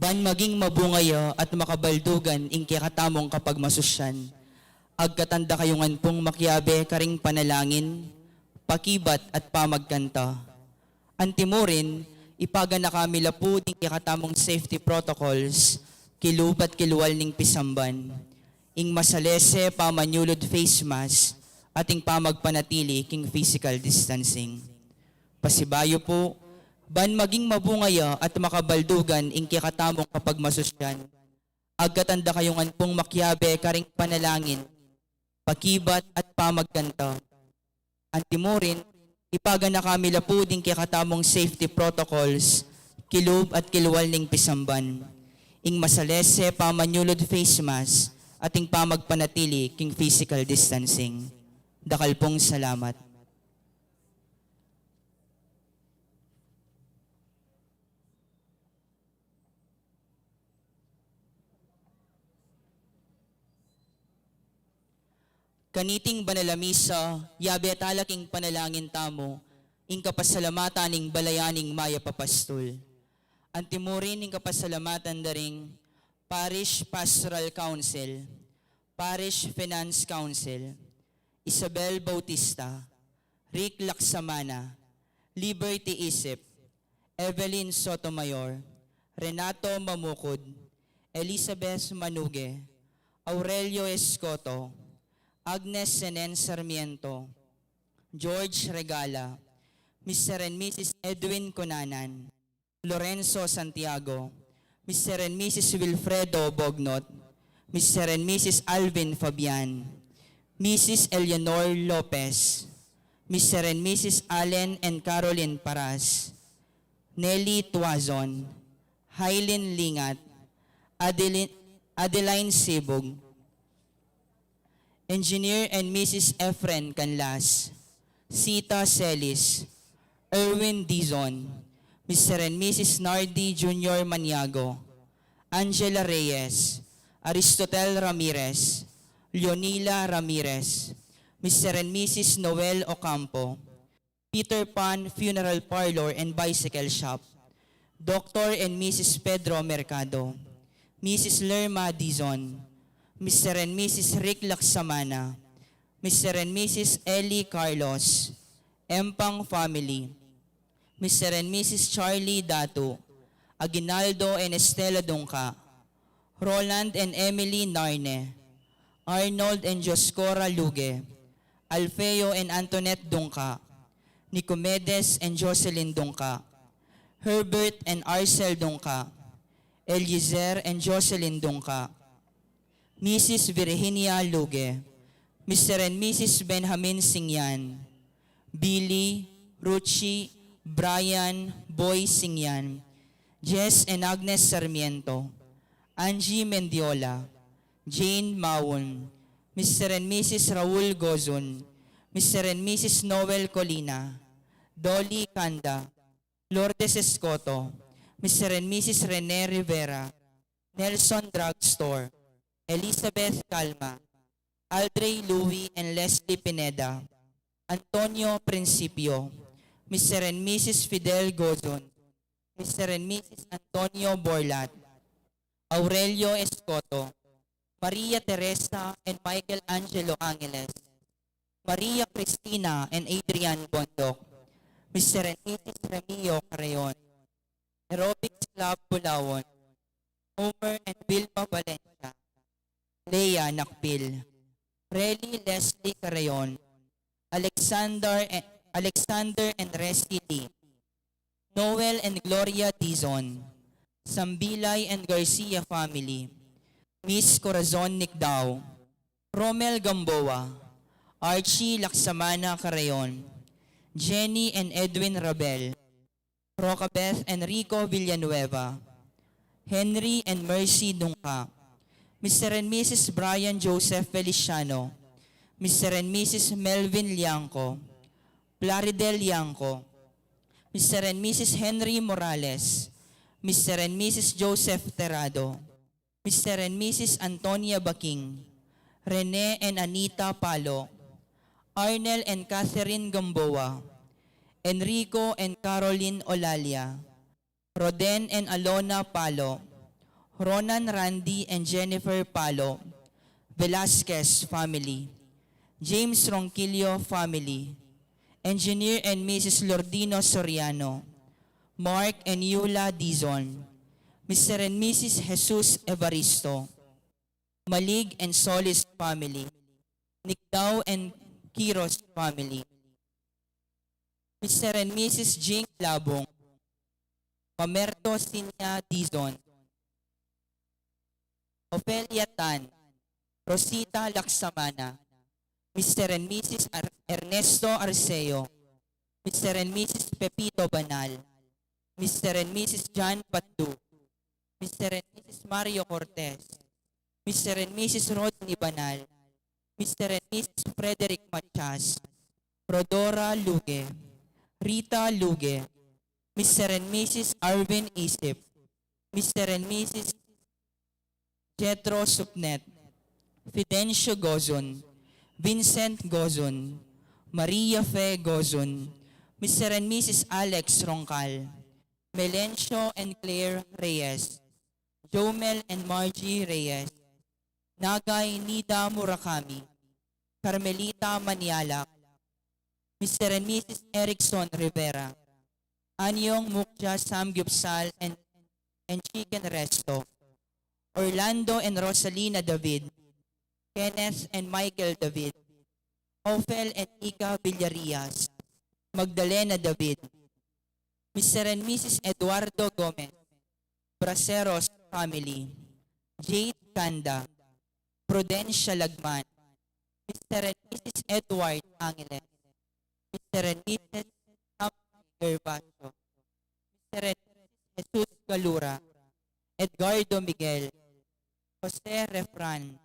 ban maging mabungaya at makabaldugan ing kikatamong kapag masusyan. Agkatanda kayungan pong makyabe karing panalangin, pakibat at pamagkanta. Antimorin, ipaga na kami lapud ing kikatamong safety protocols, kilub at kiluwal ning pisamban. Ing masalese pamanyulod face mask at ing pamagpanatili king physical distancing. Pasibayo po, ban maging mabungaya at makabaldugan ing kikatamong kapag masusyan. Agkatanda kayungan pong makyabe karing panalangin, pakibat at pamagkanta. Antimorin, ipaga na kami lapud ing kikatamong safety protocols, kilub at kiluwal ning pisamban. Ing masalese pamanyulod face mask at ing pamagpanatili king physical distancing. Dakal pong salamat. Kaniting banalamisa, yabe talaking panalangin tamo, ing kapasalamatan ning balayaning maya papastol. Antimurin ing kapasalamatan daring Parish Pastoral Council, Parish Finance Council, Isabel Bautista, Rick Laksamana, Liberty Isip, Evelyn Sotomayor, Renato Mamukod, Elizabeth Manuge, Aurelio Escoto, Agnes Senen Sarmiento, George Regala, Mr. and Mrs. Edwin Conanan, Lorenzo Santiago, Mr. and Mrs. Wilfredo Bognot, Mr. and Mrs. Alvin Fabian, Mrs. Eleanor Lopez, Mr. and Mrs. Allen and Caroline Paras, Nelly Tuazon, Hailin Lingat, Adeline Sibog, Engineer and Mrs. Efren Canlas, Sita Celis, Erwin Dizon, Mr. and Mrs. Nardi Jr. Maniago, Angela Reyes, Aristotel Ramirez, Leonila Ramirez, Mr. and Mrs. Noel Ocampo, Peter Pan Funeral Parlor and Bicycle Shop, Dr. and Mrs. Pedro Mercado, Mrs. Lerma Dizon, Mr. and Mrs. Rick Laksamana, Mr. and Mrs. Ellie Carlos, Empang Family, Mr. and Mrs. Charlie Datu, Aguinaldo and Estela Dungka, Roland and Emily Narne, Arnold and Joscora Luge, Alfeo and Antoinette Dungka, Nicomedes and Jocelyn Dungka, Herbert and Arcel Dungka, Eliezer and Jocelyn Dungka, Mrs. Virginia Luge, Mr. and Mrs. Benjamin Singyan, Billy, Ruchi, Brian, Boy Singyan, Jess and Agnes Sarmiento, Angie Mendiola, Jane Mawon, Mr. and Mrs. Raul Gozon, Mr. and Mrs. Noel Colina, Dolly Kanda, Lourdes Escoto, Mr. and Mrs. Rene Rivera, Nelson Drugstore, Elizabeth Calma, Aldrey Louie and Leslie Pineda, Antonio Principio, Mr. and Mrs. Fidel Gozon, Mr. and Mrs. Antonio Borlat, Aurelio Escoto, Maria Teresa and Michael Angelo Angeles, Maria Cristina and Adrian Bondok, Mr. and Mrs. Remio Carayon, Aerobics Club Bulawon, Homer and Vilma Valencia, Leia Nakpil, Relly Leslie Carayon, Alexander and Resty Lee, Noel and Gloria Dizon, Sambilay and Garcia family, Miss Corazon Nicdao, Romel Gamboa, Archie Laksamana Carayon, Jenny and Edwin Rabel, Rocabeth and Rico Villanueva, Henry and Mercy Dungka, Mr. and Mrs. Brian Joseph Feliciano, Mr. and Mrs. Melvin Liangco, Plaridel Liangco, Mr. and Mrs. Henry Morales, Mr. and Mrs. Joseph Terrado, Mr. and Mrs. Antonia Baking, Rene and Anita Palo, Arnel and Catherine Gamboa, Enrico and Caroline Olalia, Roden and Alona Palo, Ronan Randy and Jennifer Palo, Velasquez family. James Ronquillo family. Engineer and Mrs. Lordino Soriano. Mark and Yula Dizon. Mr. and Mrs. Jesus Evaristo. Malig and Solis family. Nicdao and Kiros family. Mr. and Mrs. Jing Labong. Mamerto Sinya Dizon. Ofelia Tan. Rosita Laksamana. Mr. and Mrs. Ernesto Arceo. Mr. and Mrs. Pepito Banal. Mr. and Mrs. John Patu. Mr. and Mrs. Mario Cortez. Mr. and Mrs. Rodney Banal. Mr. and Mrs. Frederick Machas. Rodora Luge. Rita Luge. Mr. and Mrs. Arvin Isip. Mr. and Mrs. Jetro Supnet. Fidencio Gozon. Vincent Gozon. Maria Fe Gozon. Mr. and Mrs. Alex Roncal. Melencio and Claire Reyes. Jomel and Margie Reyes. Nagay Nida Murakami. Carmelita Manialak. Mr. and Mrs. Erickson Rivera. Anyong Mukja Samgyupsal and Chicken Resto. Orlando and Rosalina David. Kenneth and Michael David. Ophel and Ika Villarias. Magdalena David. Mr. and Mrs. Eduardo Gomez. Braceros family. Jade Kanda. Prudencia Lagman. Mr. and Mrs. Edward Angeles. Mr. and Mrs. Sam Gervasio. Mr. and Mrs. Jesus Galura. Edgardo Miguel. Jose Refran.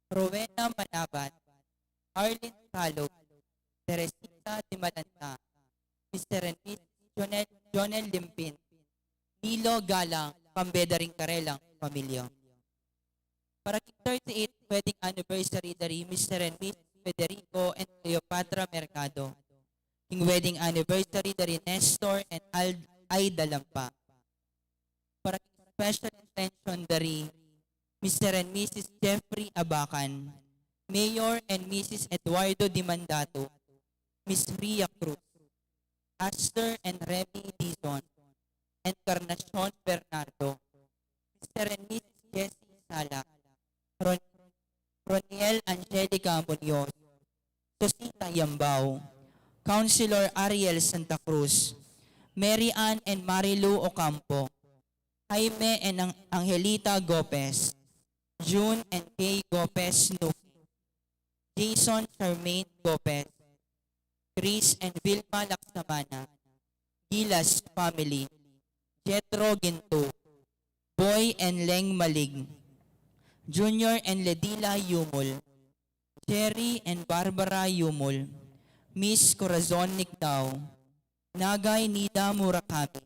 Rowena Manabat. Arlene Calog. Teresita Di Malanta. Mr. and Mrs. Jonel Limpin. Nilo Galang. Pambeda ring Karelang pamilya. Para 38th wedding anniversary dari Mr. and Mrs. Federico and Cleopatra Mercado. King wedding anniversary dari Nestor and Aida Lampa. Para special intention dari Mr. and Mrs. Jeffrey Abacan, Mayor and Mrs. Eduardo Dimandato, Miss Ria Cruz, Aster and Remy Dizon, Encarnacion Bernardo, Mr. and Mrs. Jessie Sala, Roniel Angelica Munoz, Sosita Yambao, Councilor Ariel Santa Cruz, Mary Ann and Marilu Ocampo, Jaime and Angelita Gopez, June and Kay Gopez Nuki, Jason Charmaine Gopez, Chris and Vilma Laksamana, Gilas family, Jetro Ginto, Boy and Leng Malig, Junior and Ledila Yumul, Cherry and Barbara Yumul, Miss Corazon Nicdao, Nagay Nida Murakami,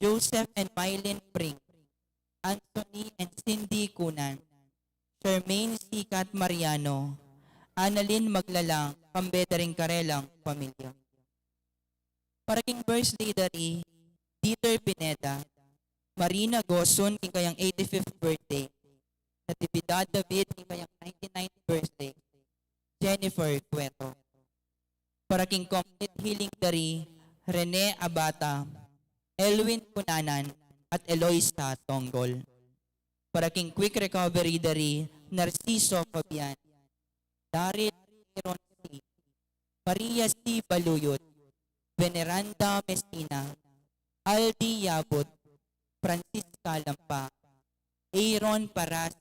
Joseph and Mylene Pring, Anthony and Cindy Kunan, Charmaine Sikat Mariano, Annalyn Maglalang, Pambeda ring Karelang pamilya. Para king birthday dari Dieter Pineda, Marina Goson king kayang 85th birthday, Natividad David king kayang 99th birthday, Jennifer Cueto. Para king complete healing dari Rene Abata, Elwin Punanan at Eloisa Tonggol. Para king quick recovery dari Narciso Fabian, Daryl Ronsi, Maria C. Baluyot, Veneranda Messina, Aldi Yabot, Francisca Lampa, Aaron Paras,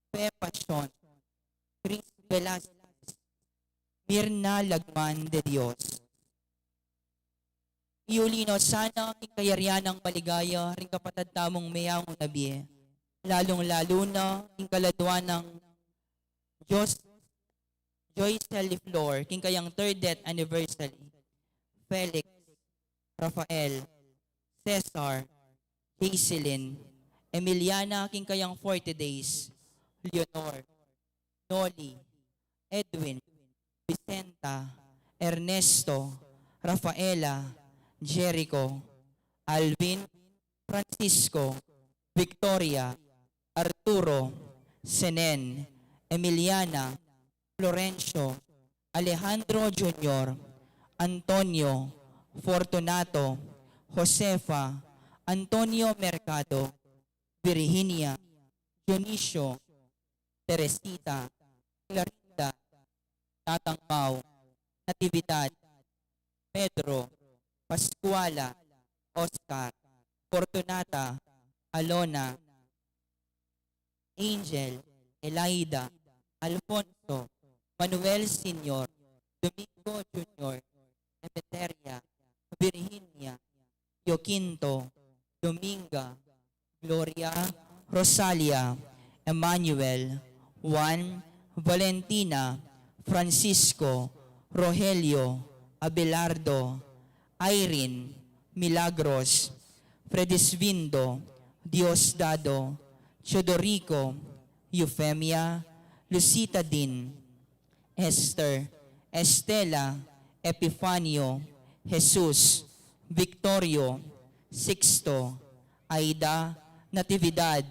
Pepa Sean, Chris Velasquez, Mirna Lagman de Dios. Iulino sana king kayaryanang maligaya ring kapatad tamong mayang nabi, lalong-lalo na king kaladwan ng Joyce Liflor, king kayang 3rd death anniversary, Felix, Rafael, Cesar, Hazelyn, Emiliana, king kayang 40 days, Leonor, Noli, Edwin, Vicenta, Ernesto, Rafaela, Jericho, Alvin, Francisco, Victoria, Arturo, Senen, Emiliana, Florencio, Alejandro Jr., Antonio, Fortunato, Josefa, Antonio Mercado, Virginia, Dionisio, Teresita, Clarinda, Tatang Mau, Natividad, Pedro, Pascuala, Oscar, Fortunata, Alona, Angel, Elaida, Alfonso, Manuel Sr., Domingo Jr., Emeteria, Virginia, Yoquinto, Dominga, Gloria, Rosalia, Emmanuel, Juan, Valentina, Francisco, Rogelio, Abelardo, Irene, Milagros, Fredisvindo, Diosdado, Chodorico, Eufemia, Lucita Din, Esther, Estela, Epifanio, Jesus, Victorio, Sixto, Aida, Natividad,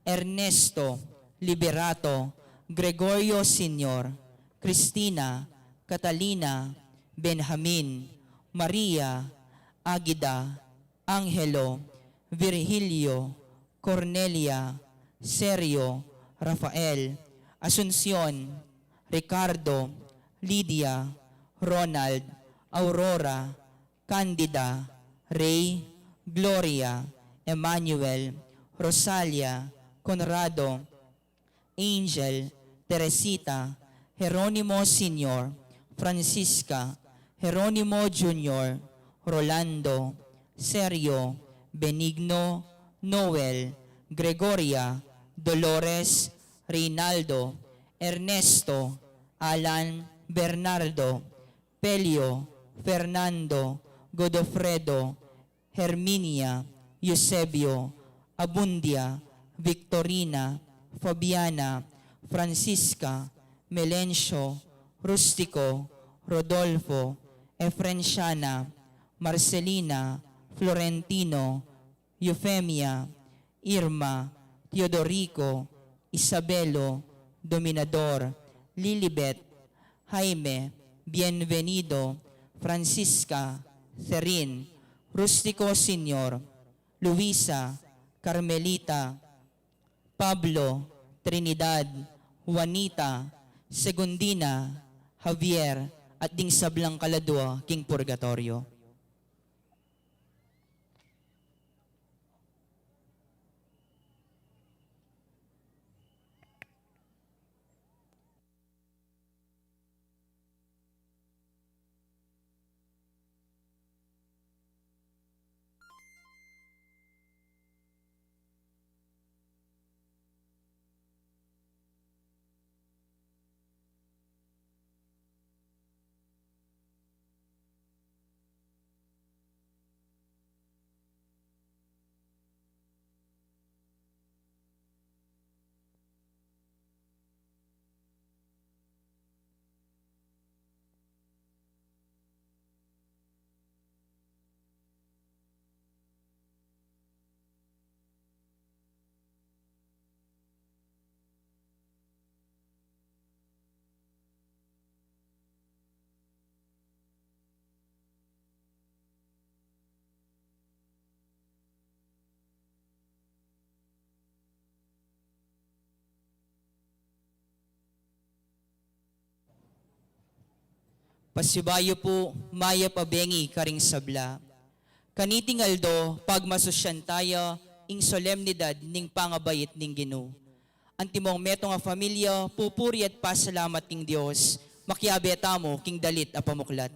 Ernesto, Liberato, Gregorio Sr., Cristina, Catalina, Benjamin, Maria, Agida, Angelo, Virgilio, Cornelia, Sergio, Rafael, Asuncion, Ricardo, Lydia, Ronald, Aurora, Candida, Ray, Gloria, Emmanuel, Rosalia, Conrado, Angel, Teresita, Jeronimo Sr., Francisca, Jeronimo Jr., Rolando, Sergio, Benigno, Noel, Gregoria, Dolores, Reynaldo, Ernesto, Alan, Bernardo, Pelio, Fernando, Godofredo, Herminia, Eusebio, Abundia, Victorina, Fabiana, Francisca, Melencio, Rustico, Rodolfo, Efrenciana, Marcelina, Florentino, Eufemia, Irma, Teodorico, Isabelo, Dominador, Lilibet, Jaime, Bienvenido, Francisca, Cerin, Rustico Sr., Luisa, Carmelita, Pablo, Trinidad, Juanita, Segundina, Javier, at ding sablang kaladwa, King Purgatorio. Pasibayo po, maya pabengi karing sabla. Kaniting aldo, pagmasosyan tayo, ing solemnidad ning pangabayit ning Ginoo. Antimong metong nga familia, pupuri at pasalamat king Dios, makiabe tamo king dalit a pamuklat.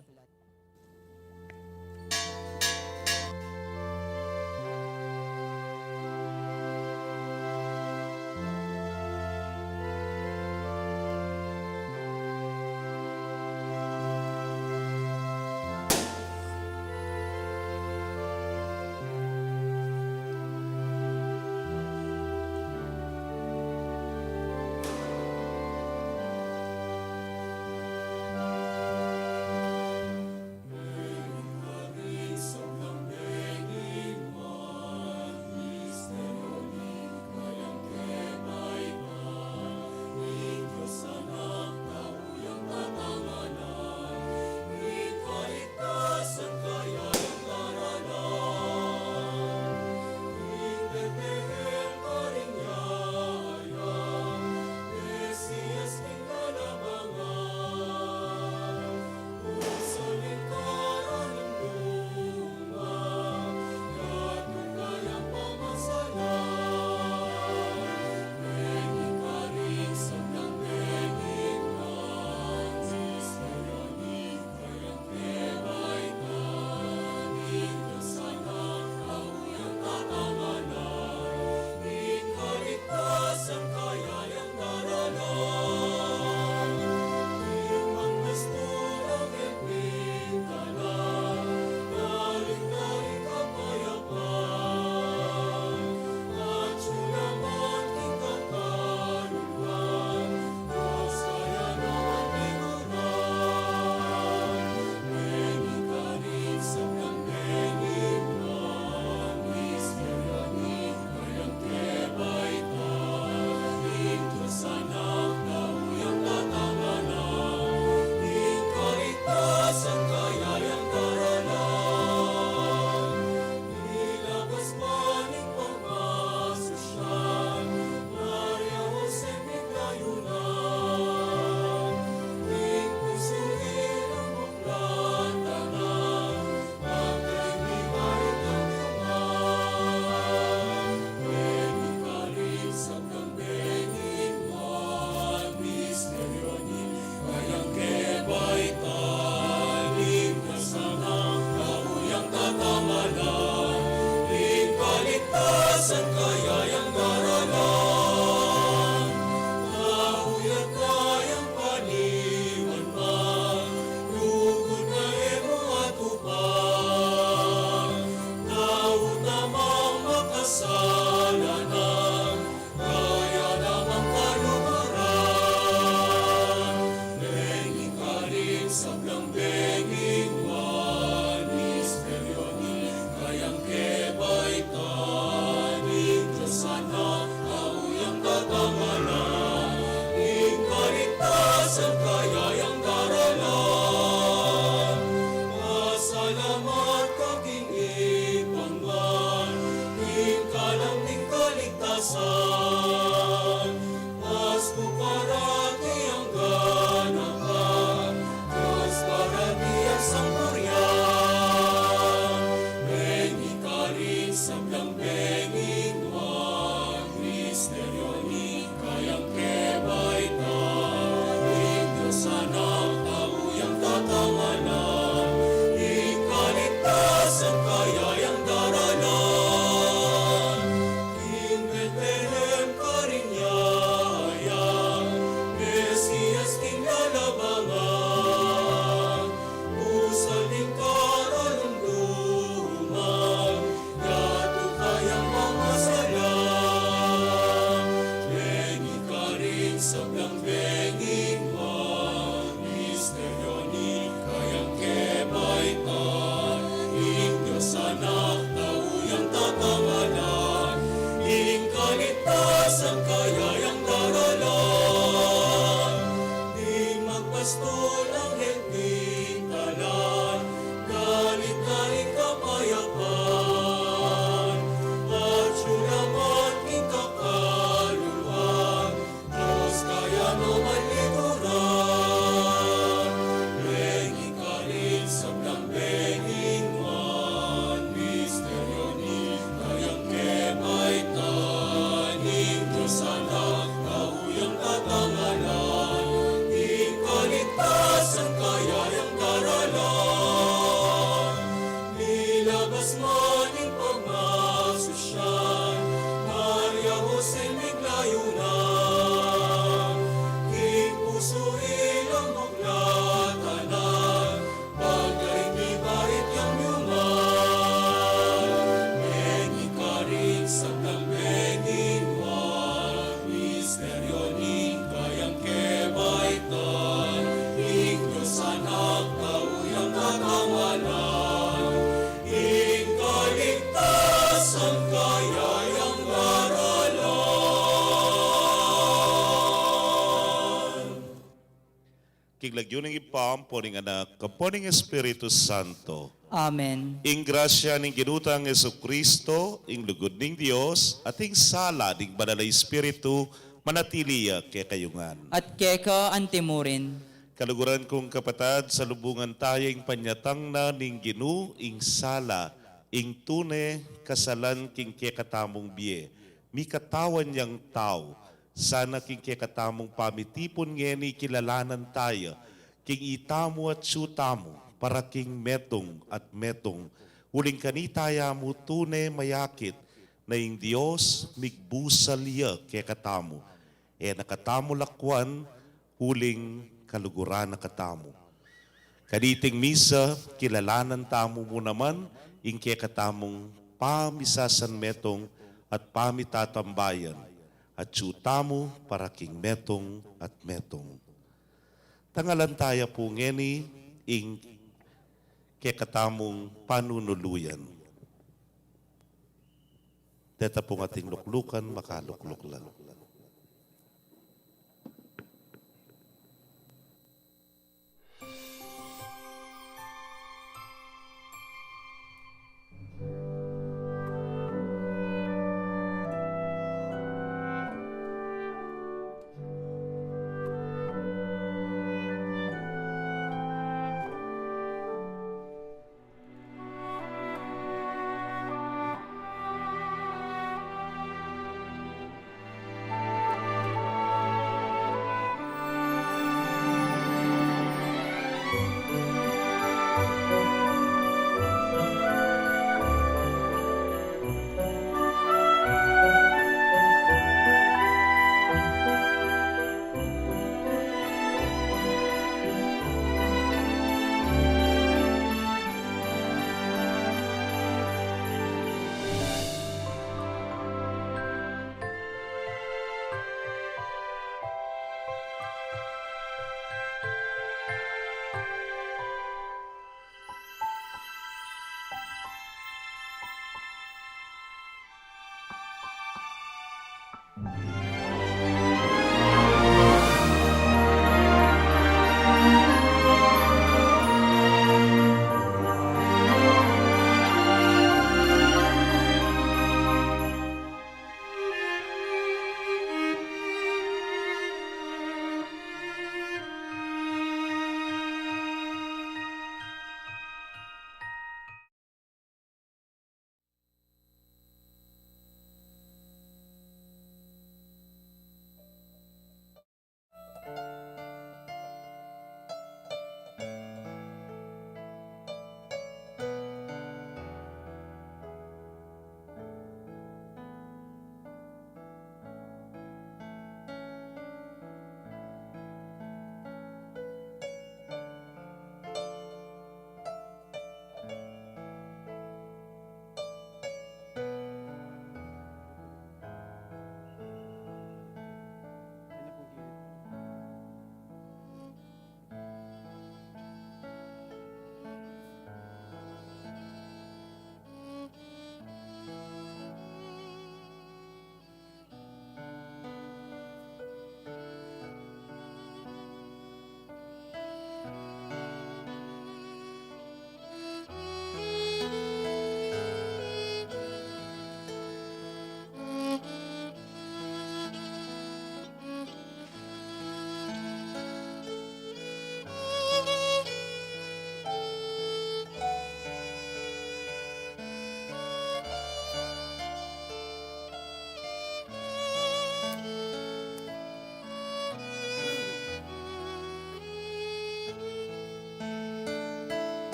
sablang benging man, misteryo ni kayang kebaitan, ing Diyos anak tauyang tatangalan, ing kaligtasan kayayang daralan, di magpastol ang higpitalan, galit na ing kapayapaan, at sulaman ing kakaluluan, Diyos kaya no maliguran. Benging ka rin sablang benging man, misteryo ni kayang kebaitan, ing Diyos anak kauyang katangalan, ing kaligtasan kayayang daralan, nilabas man ing pagmasusyan, Maria Jose miglayunan, ing puso ilang buklatanan, bagay di bait yang yuman. Benging ka rin sablang benging man, misteryo ni kayang kebaitan, ing Diyos anak kauyang katangalan, ing kaligtasan kayayang daralan. Kiglagyuning ipam, poning anak, kaponing Espiritu Santo. Amen. Ing grasya ning ginutang Jesucristo, ing lugod ning Dios, at ing sala ning banal na Espiritu, manatiliya kay kayungan. At keka antimurin. Kaluguran kong kapatad, sa lubungan tayong panyatang na ning ginu, ing sala, ing tune, kasalan king kekatamong biye. Mi katawan yang tao, sana king kekatamong pamitipon ngeni kilalanan tayo, king itamo at sutamo, para king metong at metong, huling kanitaya mo tune mayakit, na ing Diyos migbusaliya kekatamo, nakatamo lakwan, huling kaluguran na katamo. Kaditing misa, kilalanan tamo mo naman, ing kekatamong pamisasan metong at pamitatambayan, at sutamo para king metong at metong. Tangalan tayo po ngeni, ing kekatamong panunuluyan. Deta pong ating luklukan, makalukluk lang.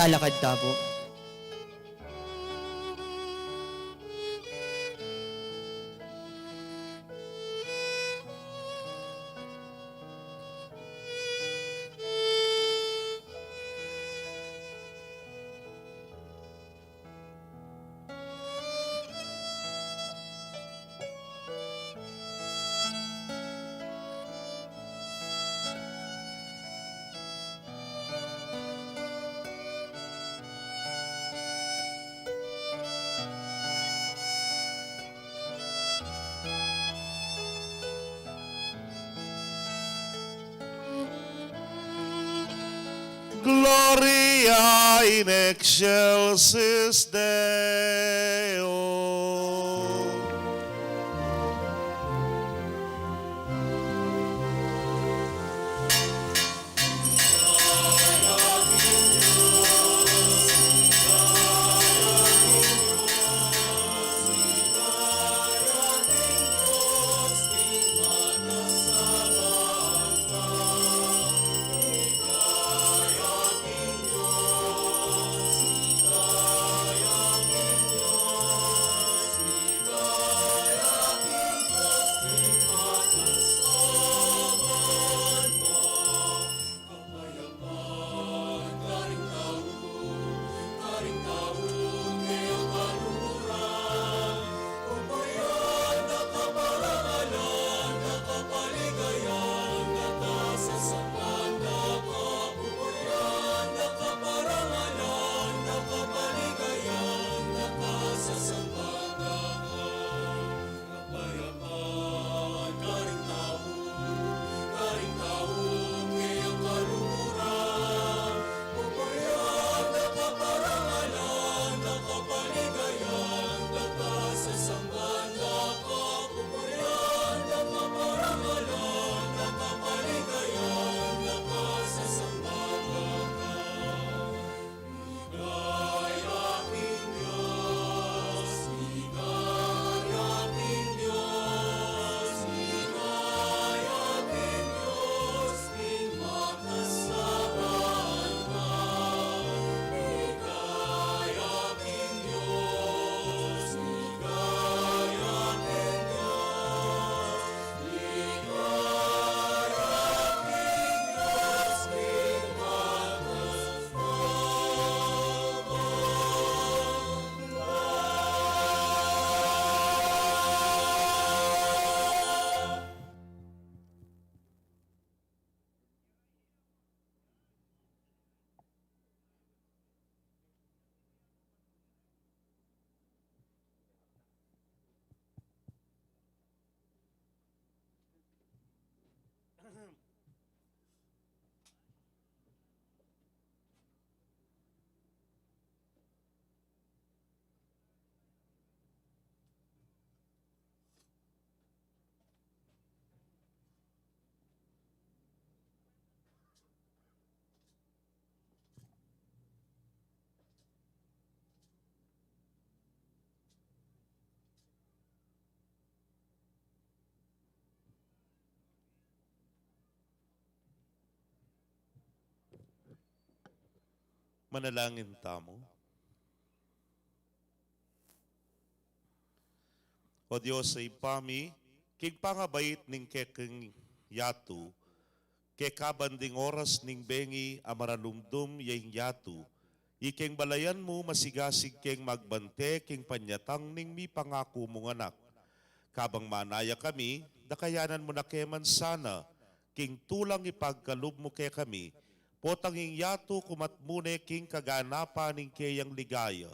Talakad tabo. Gloria in excelsis Deo. Manalangin tamo. O Diyos ay pami, king pangabait ning kekeng yatu, ke kabanding oras ning bengi amaralumdum yaing yatu, ikeng balayan mo masigasig keng magbante king panyatang ning mi pangako mong anak. Kabang manaya kami, dakayanan mo na keman sana, king tulang ipagkalub mo ke kami, potanging yatu kumatmune king kaganapa ning keyang ligaya.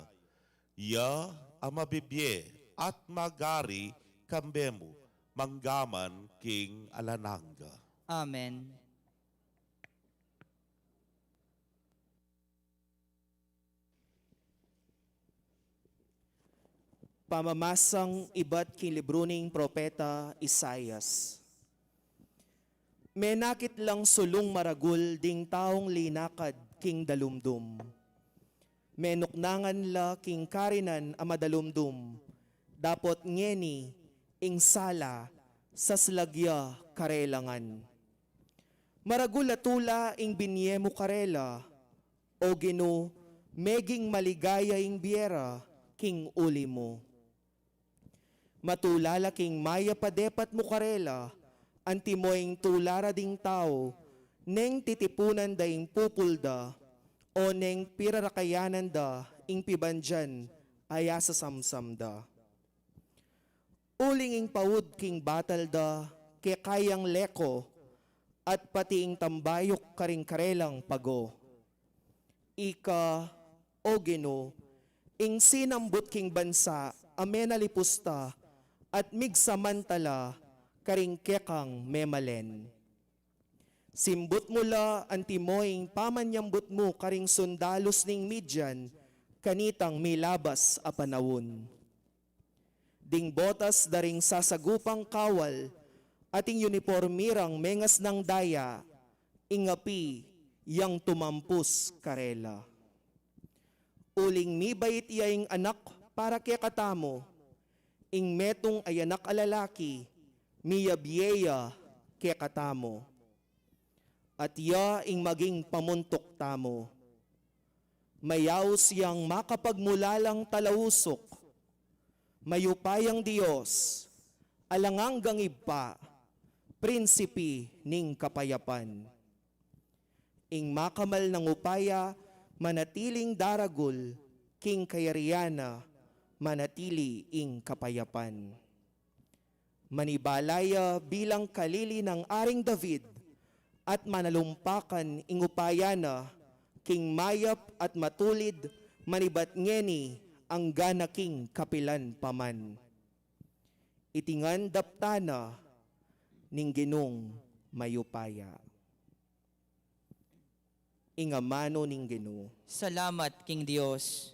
Ya amabibye at magari kambemo, manggaman king alananga. Amen. Pamamasang iba't king libro ning propeta Isaias. Menakit lang sulong maragul ding taong linakad king dalumdum. Menuknangan la king karinan amadalumdum. Dapot ngeni ing sala sa slagya karelangan. Maragul atula ing binyemo karela o gino Meging maligaya ing biera, king uli mo. Matulala king maya padepat mo karela, antimoing tulara ding tao, neng titipunan da ing pupulda, o neng pirarakayanan da ing pibandyan, aya sa samsam da. Uling ing paud king batal da, ke kayang leko, at pati ing tambayok karing karelang pago. Ika, o Gino, ing sinambut king bansa, amena lipusta, at migsamantala, karing kekang memalen. Simbut mula antimoing pamanyambut mo karing sundalos ning midyan, kanitang milabas a panawon. Ding botas daring sasagupang kawal, ating uniformirang mengas ng daya, ingapi yang tumampus karela. Uling mibait iyaing anak para kaya katamo, ing metong ay anak alalaki, miyabyeya kaya katamo. At iya ing maging pamuntok tamo. Mayaw siyang makapagmulalang talausok, mayupayang Diyos, alangang gangib prinsipi ning kapayapan. Ing makamal ng upaya, manatiling daragul, king kayariana, manatili ing kapayapan. Manibalaya bilang kalili ng Aring David, at manalumpakan ing upayana, king mayap at matulid, manibat ngeni, ang gana king kapilan paman. Itingan daptana, ning ginong mayupaya. Ingamano ning Ginoo. Salamat, King Dios.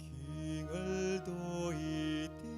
King Aldo iti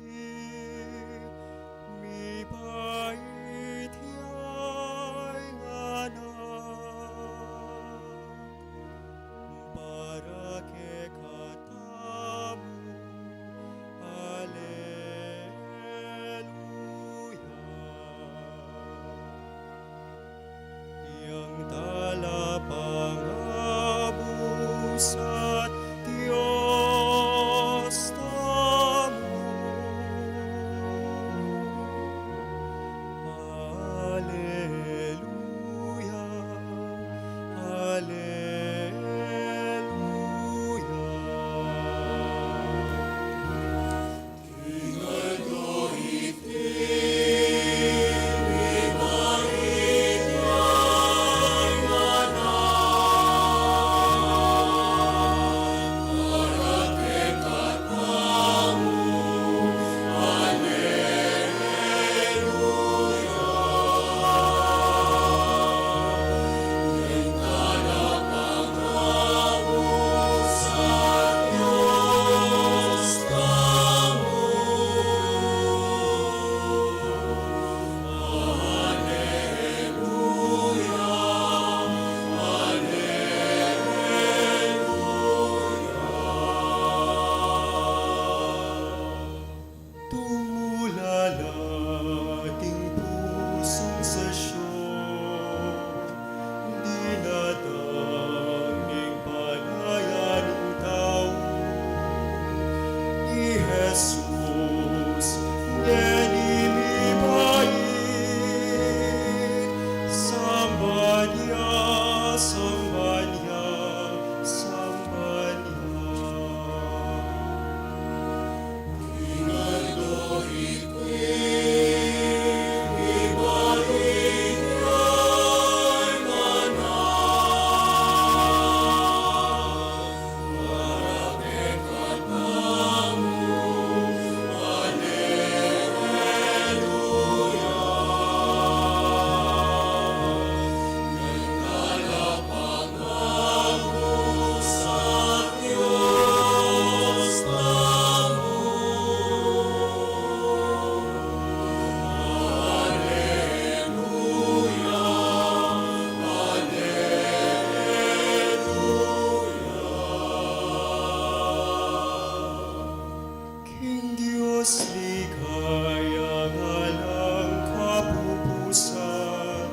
Ing Diyos ligaya ngalang kapupusan,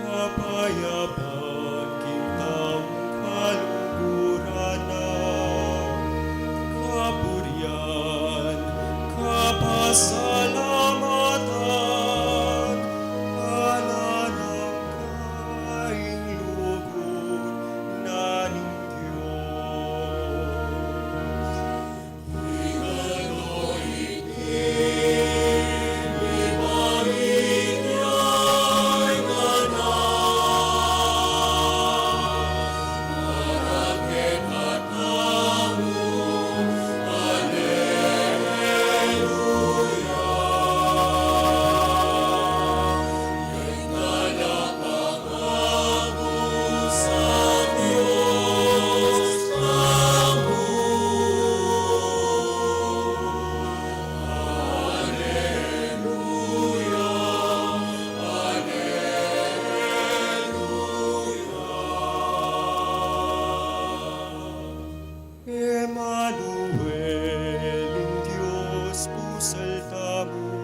kapayapan kitang kaluguranan, kapurian, kapasalamatan, alanang kaing lugod na ning Emmanuel, ing Diyos pusal tamo,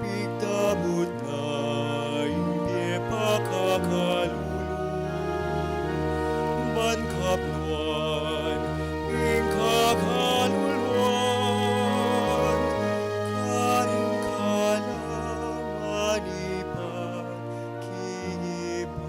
pigdamot na imbiye pakakalulu, bankapnuan, ing kakaluluan, karing kalamanipan, kingipan.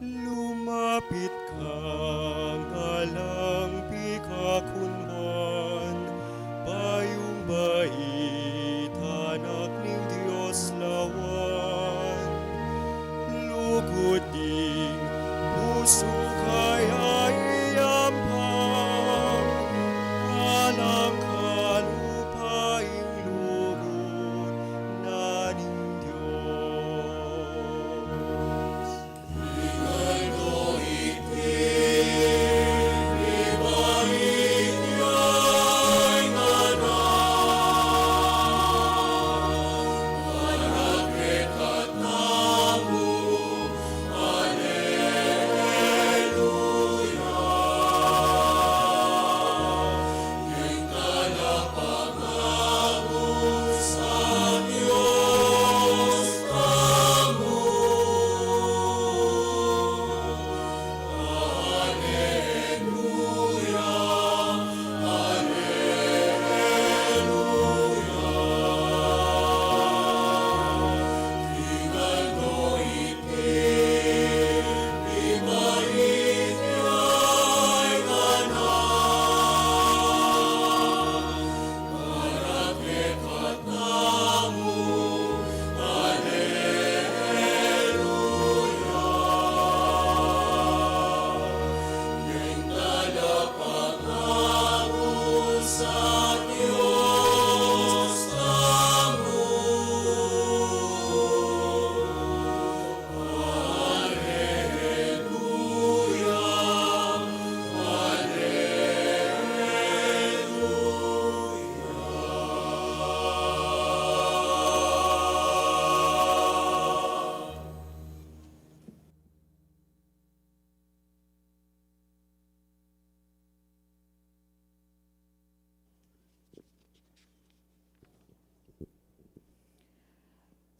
Lumapit kang alang pikakunman, bayong bait anak ning Diyos lawan. Lugod ding puso kaya iyampang, alang kalupaing lugod na ning Diyos.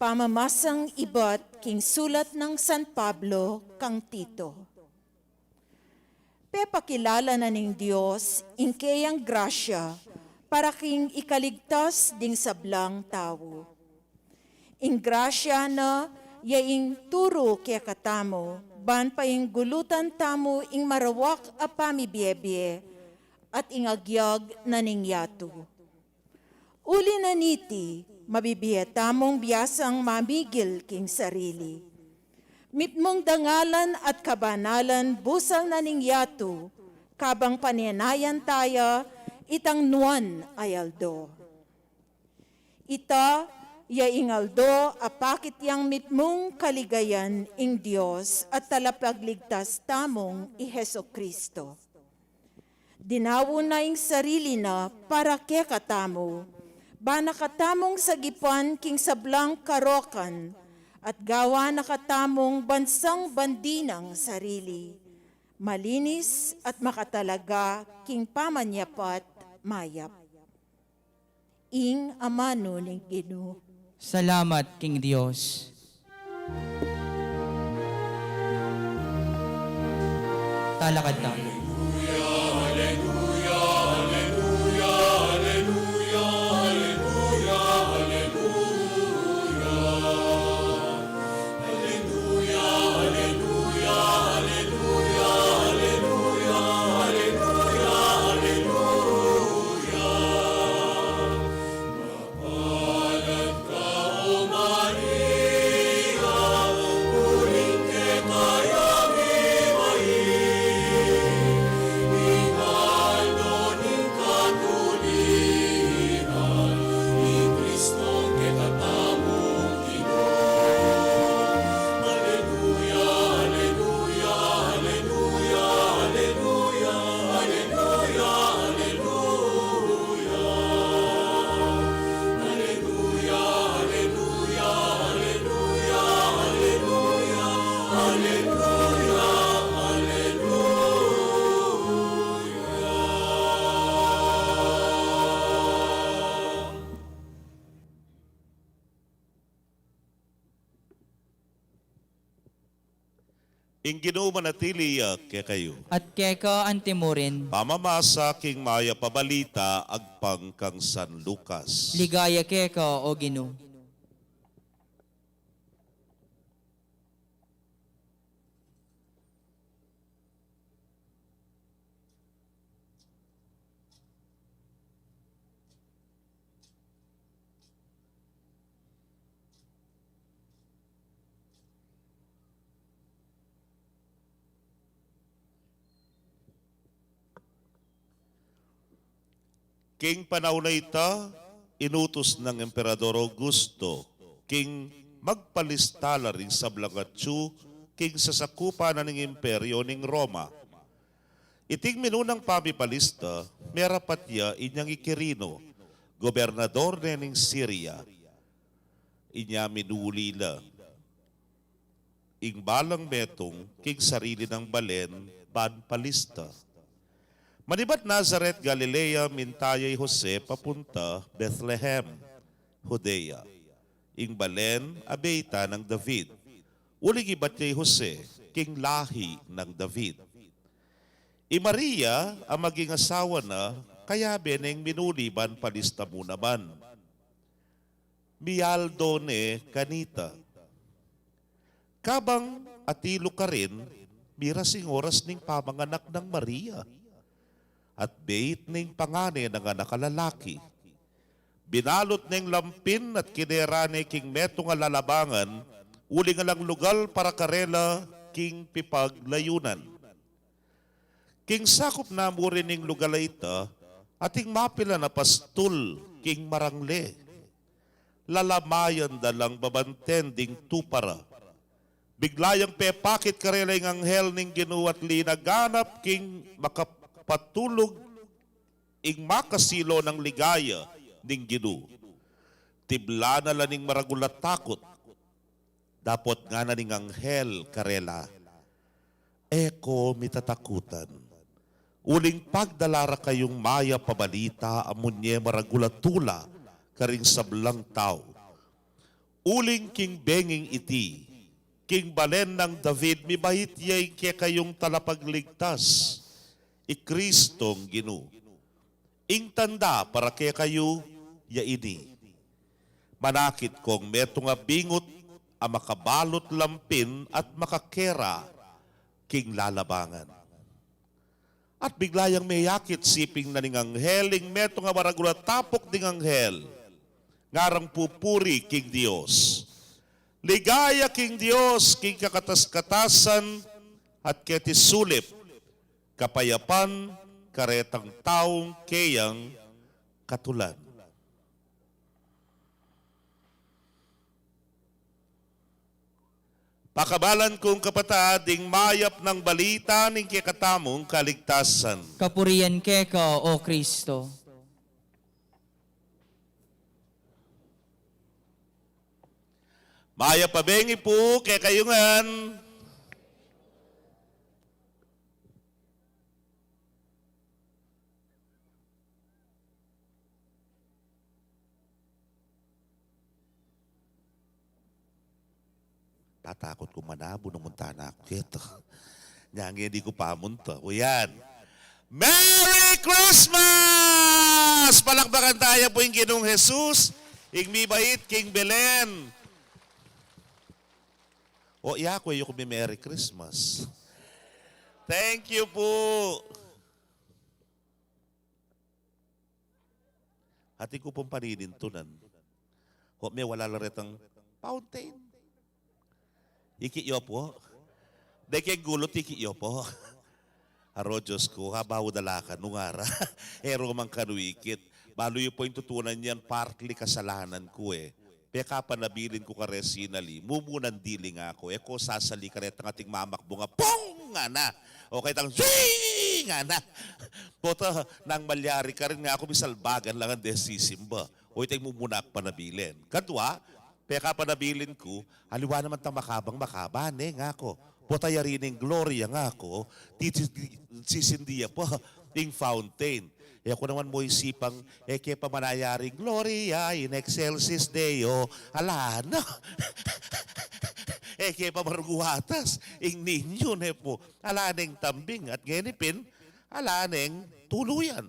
Pamamasang ibat king sulat ng San Pablo kang Tito. Pepakilala na ning Dios inkeyang grasya para king ikaligtas ding sablang tawo. Ing grasya na yaing turo kaya katamo, ban pa ing gulutan tamo ing marawak a pamibiyebye, at ingagyag na ningyato. Uli na niti, mabibiyatamong biyasang mamigil king sarili. Mitmong dangalan at kabanalan busang na ningyato, kabang paninayan taya, itang nuan ay aldo. Ita, yaingaldo apakit yang mitmong kaligayan ing Diyos at talapagligtas tamong i Heso Kristo. Dinawo na ing sarili na para kaya katamo, bana katamong sagipan king sablang karokan, at gawa na katamong bansang bandinang sarili, malinis at makatalaga king pamanyapat mayap. Ing amano ng Ginoo. Salamat, King Diyos. Talakad tayo. Ing Ginoo manatili kay kayo. At keka antimurin, Pamamasa king maya pabalita agpang kang San Lucas. ligaya keka o Ginoo. King panahon na ita, inutos ng Emperador Augusto, king magpalistala ring sablangatsu, king sasakupa na ng imperyo ning Roma. Iting minunang pamipalista, merapatya inyang ikirino, gobernador na ning Syria. Inya minulila. Ing balang metong, king sarili ng balen, ban palista. Manibat Nazareth, Galilea, mintayay Jose, papunta Bethlehem, Judea. Ing balen, abeta ng David. Uling ibat kay Jose, king lahi ng David. I Maria, ang maging asawa na, kaya beneng minuliban palista mo naman. Mialdo ne kanita. Kabang atilo ka rin, mirasing oras ning pamanganak ng Maria. At bait ning pangane ng anak kalalaki. Binalot ning lampin at kinerane king meto nga lalabangan, uli nga lang lugal para karela king pipaglayunan. King sakop na mo rin ning lugal ita, ating mapila na pastul king marangle. Lalamayan dalang babantending tupara. Biglayang pepakit karela ing anghel ning Ginoo at linaganap king patulog ing makasilo ng ligaya ning Ginoo. Tibla na laning maragulat takot. Dapot nga na ning anghel karela. Eko mitatakutan. Uling pagdalara kayong maya pabalita amunye maragulat tula karing sablang tao. Uling king benging iti. King balen ng David mibahit yay kaya kayong talapagligtas. I Kristong Ginoo. Ing tanda para kaya kayo yaini. Manakit kong meto nga bingot a makabalot lampin at makakera king lalabangan. At biglayang may yakit siping na ning anghel, ing meto nga maragula tapok ding anghel. Ngarang pupuri king Dios. Ligaya king Dios, king kakatas-katasan at ketisulip, kapayapan, karetang taong keyang katulan. Pakabalan kong kapatad, ding mayap ng balita ng kikatamong kaligtasan. Kapurian keka, O Kristo. Mayap pabengi po kay kayungan. Tatakot ko manabo nung munta na ako kito. Nyangi hindi ko pamunta. O yan. Merry Christmas! Palakbakan tayo po yung Ginoong Jesus. Igmi bait King Belen. O iya ko yung Merry Christmas. Thank you po. Hati ko pong paninintunan. O may wala laretang fountain. Ikiyo po. Deke gulot ikiyo po. Aro Diyos ko, habaw dalakan nung ara. Ero mang kanuikit. Balo yung po yung tutunan niyan, partly kasalanan ko eh. Peka pa nabilin ko ka resinali, mumunan dili nga ako. Eko sasali ka rin ang ating mamakbo nga, pong nga na. O kaya tang, zing nga na. Poto, nang malyari ka rin nga ako, misalbagan lang ang desisimba. O itay mumunak pa nabilin. Kadwa, peka pa nabilin ko, aliwa naman tang makabang eh nga ako. Potayarining gloria nga ako, sisindiya po, ting fountain. E ako naman mo isipang, eke pa manayaring gloria in excelsis Deo, ala na. Eke pa maruguhatas, ing ninyo ne po, ala neng tambing at genipin, ala neng tuluyan.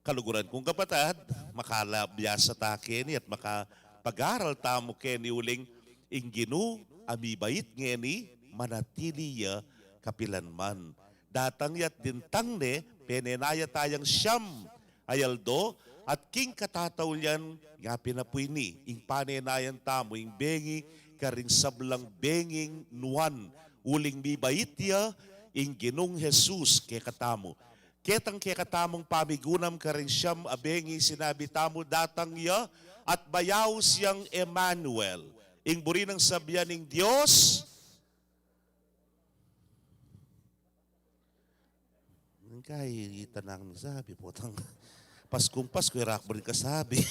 Kaluguran kong kapatad, makalabya sa takeni at makapag-aral tamo keni uling inginu, amibait ngeni, manatiliya kapilanman. Datang yat dintang ne, penenaya tayang siyam ayaldo, at king katatawlyan nga pinapuini, ing panenayan tamo, ing bengi, karing sablang benging nuan, uling mibaitya, ing Ginong Jesus ke katamo. Ketang ke katamong pamigunam karing siyam abengi, sinabi tamo datang ya, at bayaw siyang Emmanuel, ing buri ng sabyan ng Diyos, kaya itanang sabi po, Paskong Pasko, irak mo rin kasabi.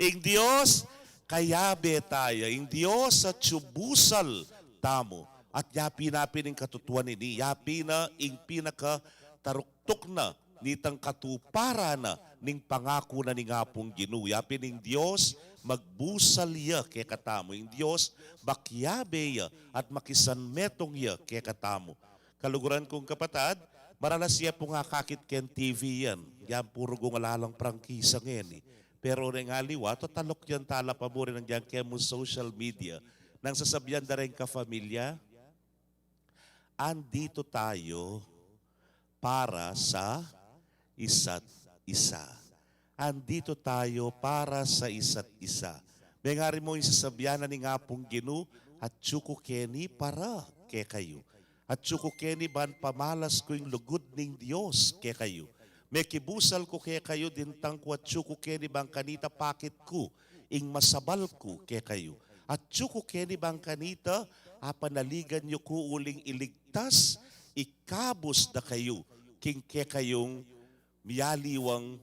Ing Diyos, kayabe tayo. Ing Diyos sa tsubusal tamo. At yapi napin ang katutuan ini. Yapi na ing pinaka taruktok na nitang katupara na ning pangako na ning apong Ginu. Yapi ning Diyos, magbusal ya kay katamo. Ing Diyos, bakyabe ya at makisanmetong ya kay katamo. Kaluguran kong kapatad, maralas siya po nga kakit ken TV yan. Yan puro kong alalang prangkisa ngayon. Pero rin nga liwa, talok yan tala pa mo rin ng yan kemo social media. Nang sasabyan na rin ka-familia, andito tayo para sa isa't isa. Andito tayo para sa isa't isa. May nga rin mo yung sasabyan na ni nga pong Ginu at tsuko keni para kay kayo. At tsuko keni ban pamalas ko yung lugod ning Diyos kay kayo. May kibusal ko kay kayo dintang ko at tsuko keni bang kanita pakit ko, ing masabal ko kay kayo. At tsuko keni bang kanita, apanaligan nyo ko uling iligtas, ikabos na kayo, king kay kayong miyaliwang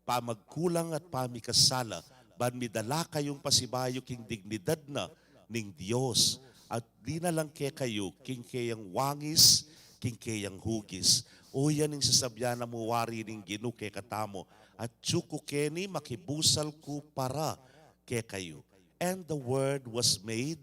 pamagkulang at pamikasala, ban midala kayong pasibayo king dignidad na ning Diyos. At di na lang kay kayo, king kayang wangis, king kayang hugis. O yan ang sasabyan na muwari ning Ginu kay katamo. At tsuko keni makibusal ko para kay kayo. And the Word was made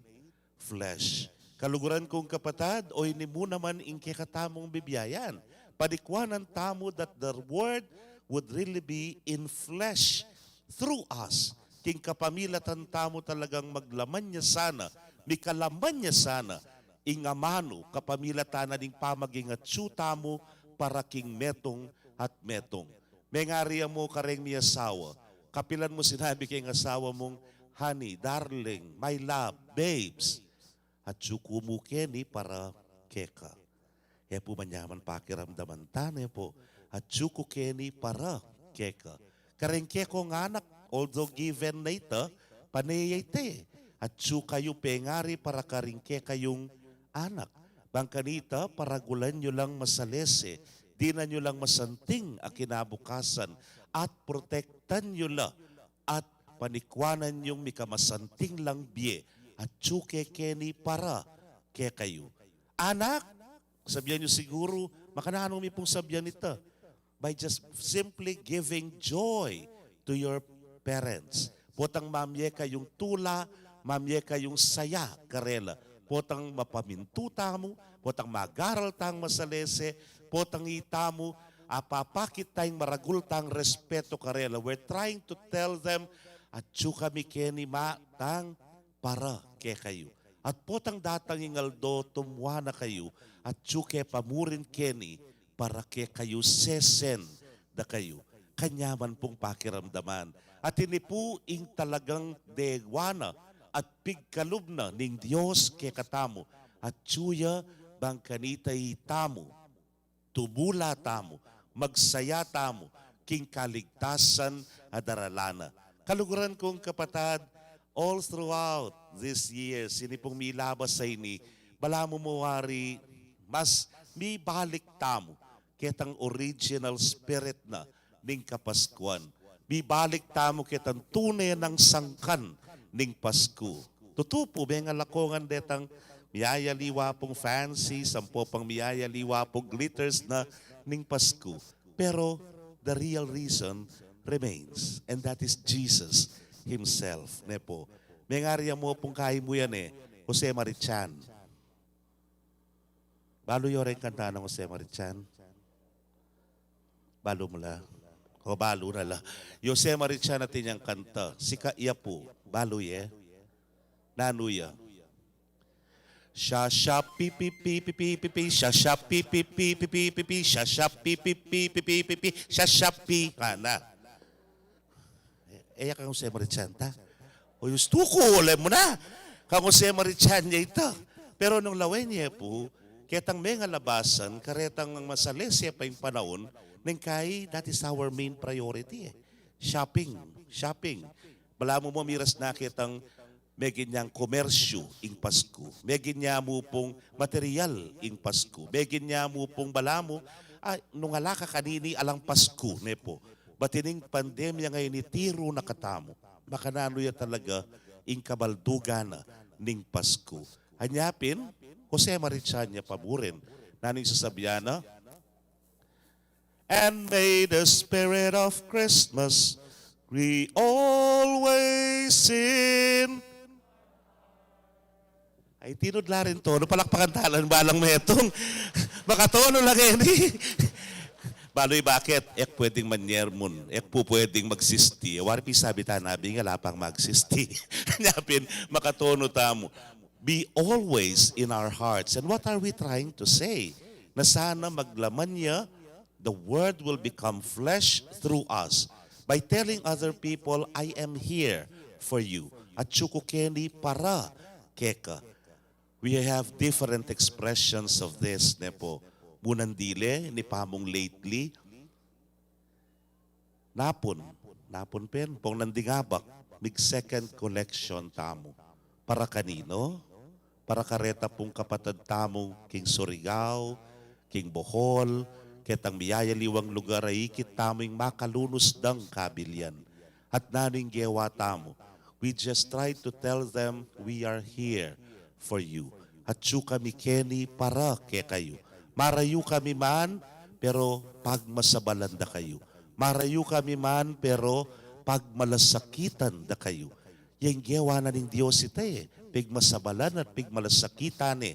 flesh. Kaluguran kong kapatad, o ini mo naman ing kay katamong bibiyayan. Padikwanan tamo that the Word would really be in flesh through us. King kapamilatan tamo talagang maglaman niya sana, mikalaman niya sana, ingamano, kapamilatan na ding pamaging at tamo, para king metong at metong. May ngariya mo kareng mi asawa. Kapilan mo sinabi kay asawa mong, honey, darling, my love, babes. At suku mo keni para keka. E po manyaman pakiramdaman tane po. At suku keni para keka. Kareng keko ng anak, although given na ito, panayay te. At su kayo pengari para karing kekayong anak. Bangkanita, paragulan nyo lang masalese, di na nyo lang masanting ang kinabukasan, at protektan nyo lang, at panikwanan yung mikamasanting lang biye, at suke keni para ke kayo. Anak, sabihan nyo siguro, makananong mi pong sabihan ito, by just simply giving joy to your parents. Potang mamye kayong tula, mamye kayong saya, karela. Potang mapamintuta mo, potang magaral tang masalese, potang ita mo, apapakit tayong maragul tang respeto karela. We're trying to tell them, at kami keni matang para ke kayo. At potang datang ingaldo, tumwa na kayo, at ke pamurin keni, para ke kayo sesen da kayo. Kanyaman pong pakiramdaman. At ini po ing talagang degwana, at pigkalubna ning Diyos ke katamo, at suya bang kanitay tamo, tubula tamo, magsaya tamo, king kaligtasan adaralana. Kaluguran kong kapatad, all throughout this year, sini pong milabas sa ini, bala mo mawari, mas mi balik tamo, ketang original spirit na ning kapaskuan. Mi balik tamo ketang tunay ng sangkan ning Pasko. Totoo po, may nga lakongan detang miyayaliwa pong fancy, sampo pang miyayaliwa pong glitters na ning Pasko. Pero the real reason remains, and that is Jesus Himself. Ne po. May ngariya mo pong kain mo yan Jose Marichan. Balo yung rin kanta ng Jose Marichan. Balo mo la. O balo na la. Jose Marichan natin yung kanta. Sika iya po. Balo ye. Nanuya. Shasha pi pi pi pi pi pi pi shasha pi pi pi pi pi pi pi shasha pi pi pi pi pi pi pi shasha pi kana. Eya kang Jose Marichan ta. O yung stuko wala mo na. Kang Jose Marichan niya ito. Pero nung laway niya po, ketang may nga labasan, karetang masalesya pa yung panahon, nang kay, that is our main priority Shopping. Shopping. Bala mo miras na kitang may ganyang komersyo ing Pasko. May ganyan mo pong material ing Pasko. May ganyan mo pong bala mo, nung alaka kanini alang Pasko, nepo. Batining pandemya ngayon ni tiro na katamo. Makanano ya talaga ing kabaldugana ning Pasko. Hanyapin, Jose Marichan niya paburin. Naning sasabihan na, and may the spirit of Christmas we always sing. Ay, tinod la rin tono. Palakpakan talan, balang metong. Makatono lang Baloy, bakit? Ek pwedeng manyermon. Ek po pwedeng magsisti. Wari sabi ta nabi nga lapang magsisti. Nyapin, makatono tamo. Be always in our hearts. And what are we trying to say? Na sana maglaman niya, the Word will become flesh through us by telling other people, I am here for you. At chukukeni para keka. We have different expressions of this, nepo. Munandile, ni pamong lately. Napon pen, pong nandingabak, mig second collection tamo. Para kanino? Para kareta pong kapatid tamo, king Surigao, king Bohol, ketang miyayaliwang lugar ay ikit taming makalunos dang kabilyan. At naning gewa tamo, we just try to tell them, we are here for you. At su kami keni para ke kayo. Marayo kami man, pero pagmasabalan da kayo. Marayo kami man, pero pagmalasakitan da kayo. Yang gewa na ng Diyos ito pigmasabalan at pigmalasakitan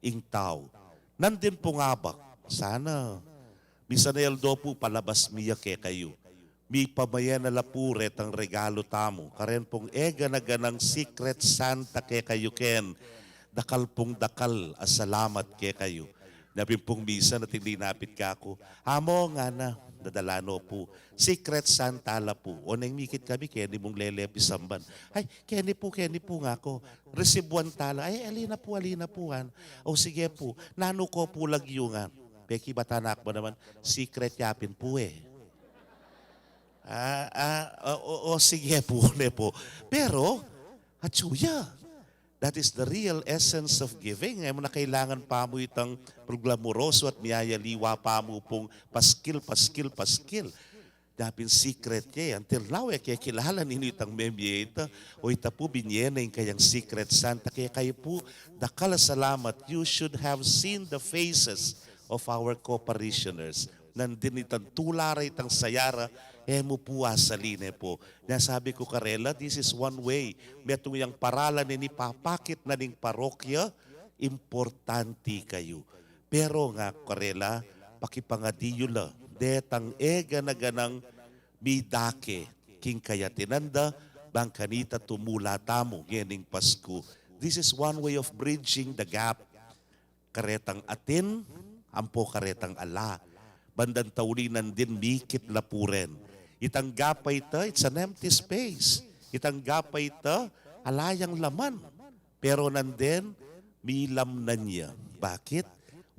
ing tao. Nandin po nga ba, sana, misa na yaldo po palabas miya ke kayo. Mi pamayan na lapuret ang regalo tamo. Karen pong ega na ganang secret Santa ke kayo ken. Dakal pong dakal as salamat ke kayo. Napin pong misa na tinlinapit ka ako. Amo nga na, nadalano po. Secret Santa la po. O nang mikit kami, kaya mong lelepi samban. Ay, kaya po nga ako. Resibuan tala. Ay, alina po. O sige po, nano ko po lagyungan. Peki batanak mo naman, secret yapin po eh. Sige po, po. Pero, atsuya, that is the real essence of giving. Ngayon mo na kailangan pa mo itang programoroso at miyayaliwa pa mo pong paskil. Dapin secret niya. Until now, kaya kilala ninyo itang memyeta o ita po binyena yung kayang secret Santa. Kaya kayo po, dakala salamat. You should have seen the faces of our co-parishioners. Nandin itang tularay itang sayara, mo po asaline po. Nasabi ko karela, this is one way. Metong yung paralan ni papakit na ning parokya, importante kayo. Pero nga karela, pakipangadiyo la, detang ega na ganang midake, king kaya tinanda, bang kanita tumula tamo, gening Pasko. This is one way of bridging the gap. Karetang atin, ampo karetang ala. Bandang taulinan din mikit lapuren. Itanggapay ito, it's an empty space. Itanggapay ito, alayang laman. Pero nandin, milam na niya. Bakit?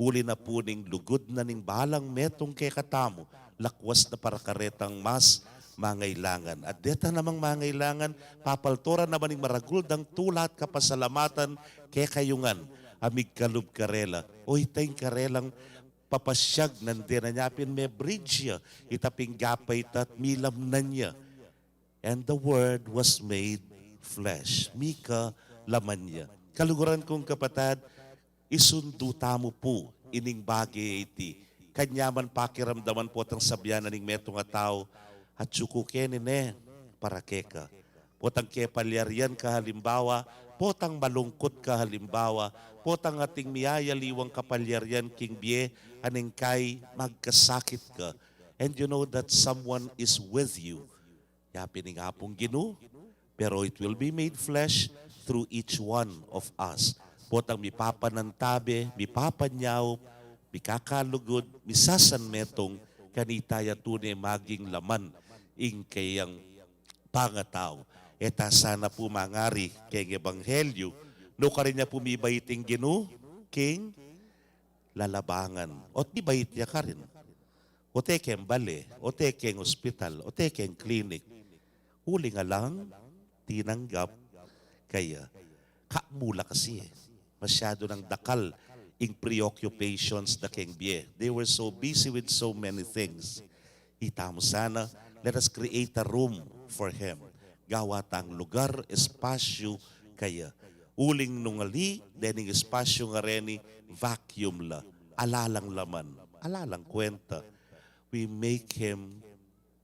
Uli na po ning lugod na ning balang metong kay katamo. Lakwas na para karetang mas mangailangan. At deta namang mangailangan, papaltora naman ning maraguldang tulat kapasalamatan kay kayungan. Amig kalub karela. O itay karelang papasyag nandin na nyapin may bridge ya. Itaping gapay tat milam na niya. And the Word was made flesh. Mika laman niya. Kaluguran kong kapatid, isundo tamo po ining bagay iti. Kanyaman pakiramdaman po tang sabyanan ning metong nga tao at sukukenin para keka. Potang kepalyarian ka halimbawa, potang malungkot ka halimbawa, potang ating miyayaliwang kapalyarian king bie, aning kay magkasakit ka. And you know that someone is with you. Yapin nga pong Ginoo, pero it will be made flesh through each one of us. Potang mipapanantabe, mipapanyaw, mikakalugod, misasan metong kanitaya tunay maging laman ing kayang pangataw. Eta sana po mangari kay Ebanghelyo, no ka rin niya pumibaiting Ginoo, king lalabangan. O di bait niya ka rin. O tekeng bale, o tekeng ospital, o tekeng klinik. Huli nga lang, tinanggap kaya. Kamula kasi masyado ng dakal in preoccupations na keng bie. They were so busy with so many things. Itamo sana, let us create a room for him. Gawatang lugar, espasyo kaya. Uling nungali, dening espasyo nga reni, vacuum la. Alalang laman, alalang kwenta. We make him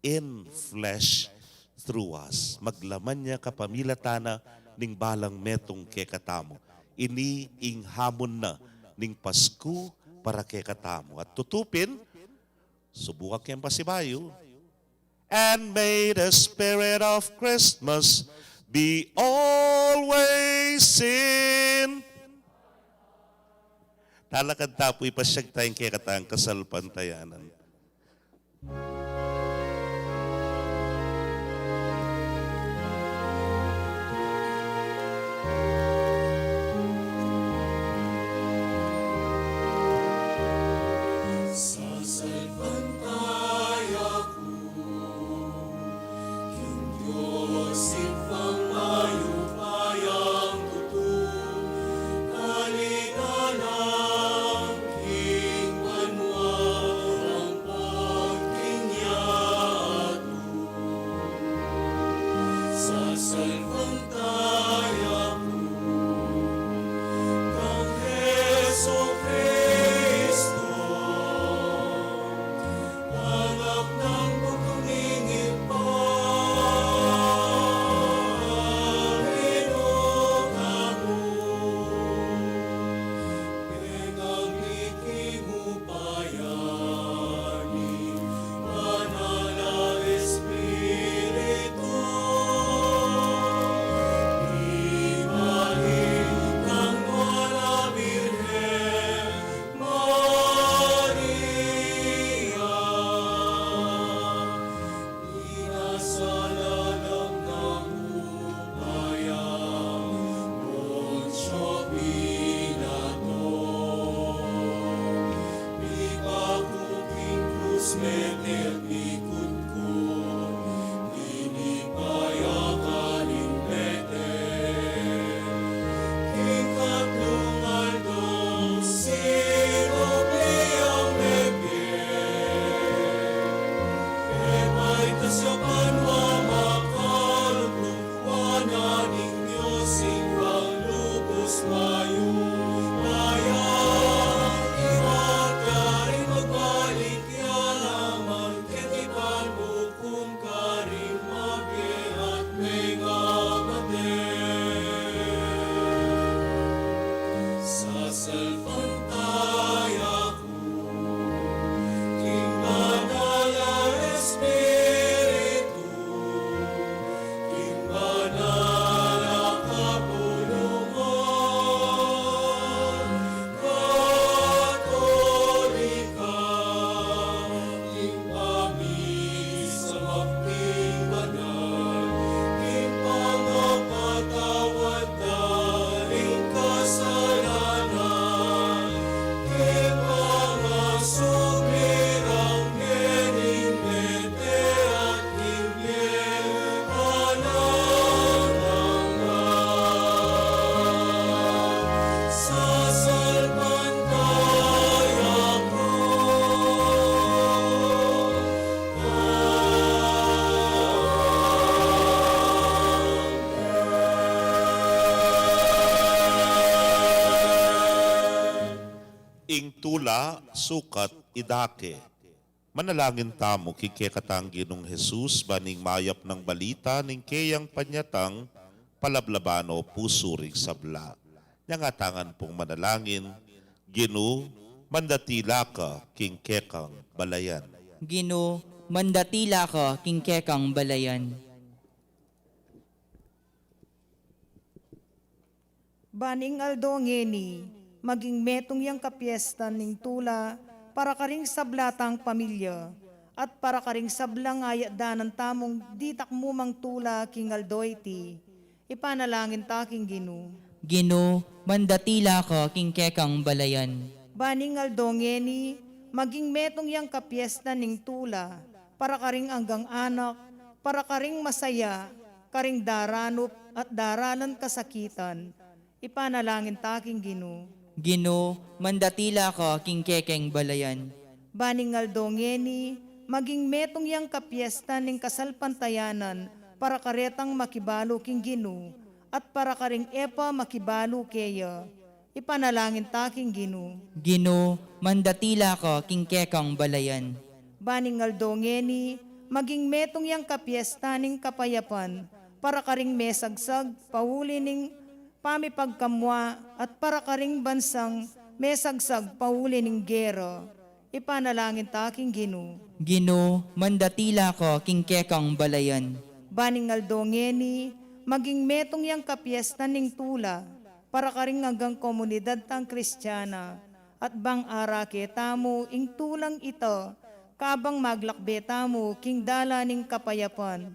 in flesh through us. Maglaman niya kapamilatana ning balang metong kekatamo. Ini ing hamon na ning Pasko para kekatamo. At tutupin, subukak yung pasibayo. And may the spirit of Christmas be always in. Talakad tapoy pasyag tayong kekatang kasalpantayanan. smete at ikutkun, dinipayakaling lete. King katlong aldong sinobliang lebye, Epay tasyapan mamakalupong wananing Diyos imbang lubos mayo. Maya, iwagay magbalik yalaman, ketipan bukun karin mabye at mengabate. Sa salpantaya ko, King Banal na Espiritu, King Banal na kapulungan, Katolika, King Pami sa maping banal, King pangapatawad daing kasalanan, King pangasumlirang ngening mete at King Pananangman. Sa salpantaya ko, Ing tula, sukat, idake. Manalangin tamo kikekatang Ginong Jesus baning mayap ng balita ning keyang panyatang palablabano pusuring sabla. Yangatangan pong manalangin, Ginu, mandatila ka king kekang balayan. Gino, mandatila ka king kekang balayan. Baning aldo ngeni, maging metong yang kapiesta ning tula, para karing sablatang pamilya, at para karing sablang ayadanan tamong ditak mumang tula king aldo iti. Ipanalangin ta king Ginu. Gino, mandatila ka king kekang balayan. Baning aldo ngeni, maging metong yang kapiesta ning tula, para karing anggang anak, para karing masaya, karing daranop at daralan kasakitan. Ipanalangin ta king Ginu. Gino, mandatila ka king kekeng balayan. Baning aldo ngeni, maging metong yang kapiesta ning kasalpantayanan, para karetang makibalo king Ginu, at para karing epa makibalo keya. Ipanalangin ta king Ginu. Gino, mandatila ka king kekang balayan. Baning aldo ngeni, maging metong yang kapiesta ning kapayapan, para karing mesagsag, pauli ning pamipagkamwa, at para karing bansang mesagsag, pauli ning gera. Ipanalangin ta king Ginu. Gino, mandatila ka king kekang balayan. Baning aldo ngeni, maging metong yang kapiesta ning tula, para karing hanggang komunidad tang Kristiyana, at bang arake tamo ing tulang ito, kabang maglakbe tamo king dala ning kapayapan.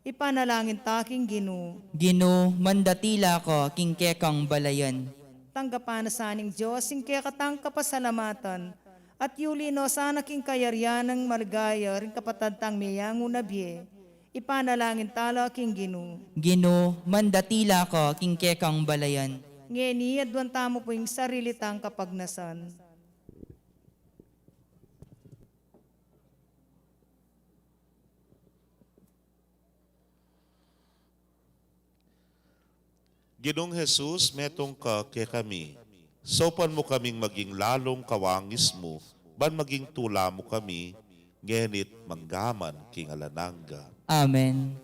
Ipanalangin ta king Ginu. Gino, mandatila ka king kekang balayan. Tanggapan na saning Diyos ing kekatang kapasalamatan, at yuli no sana king kayaryan ng margaya rin kapatad tang miyango na biye. Ipanalangin tala king Ginu. Gino, mandatila ka king kekang balayan. Ngeni, adwan tamo po yung sarili tang kapagnasan. Ginong Jesus, metong ka ke kami. Sopan mo kaming maging lalong kawangis mo, ban maging tula mo kami, ngenit manggaman king alananga. Amen.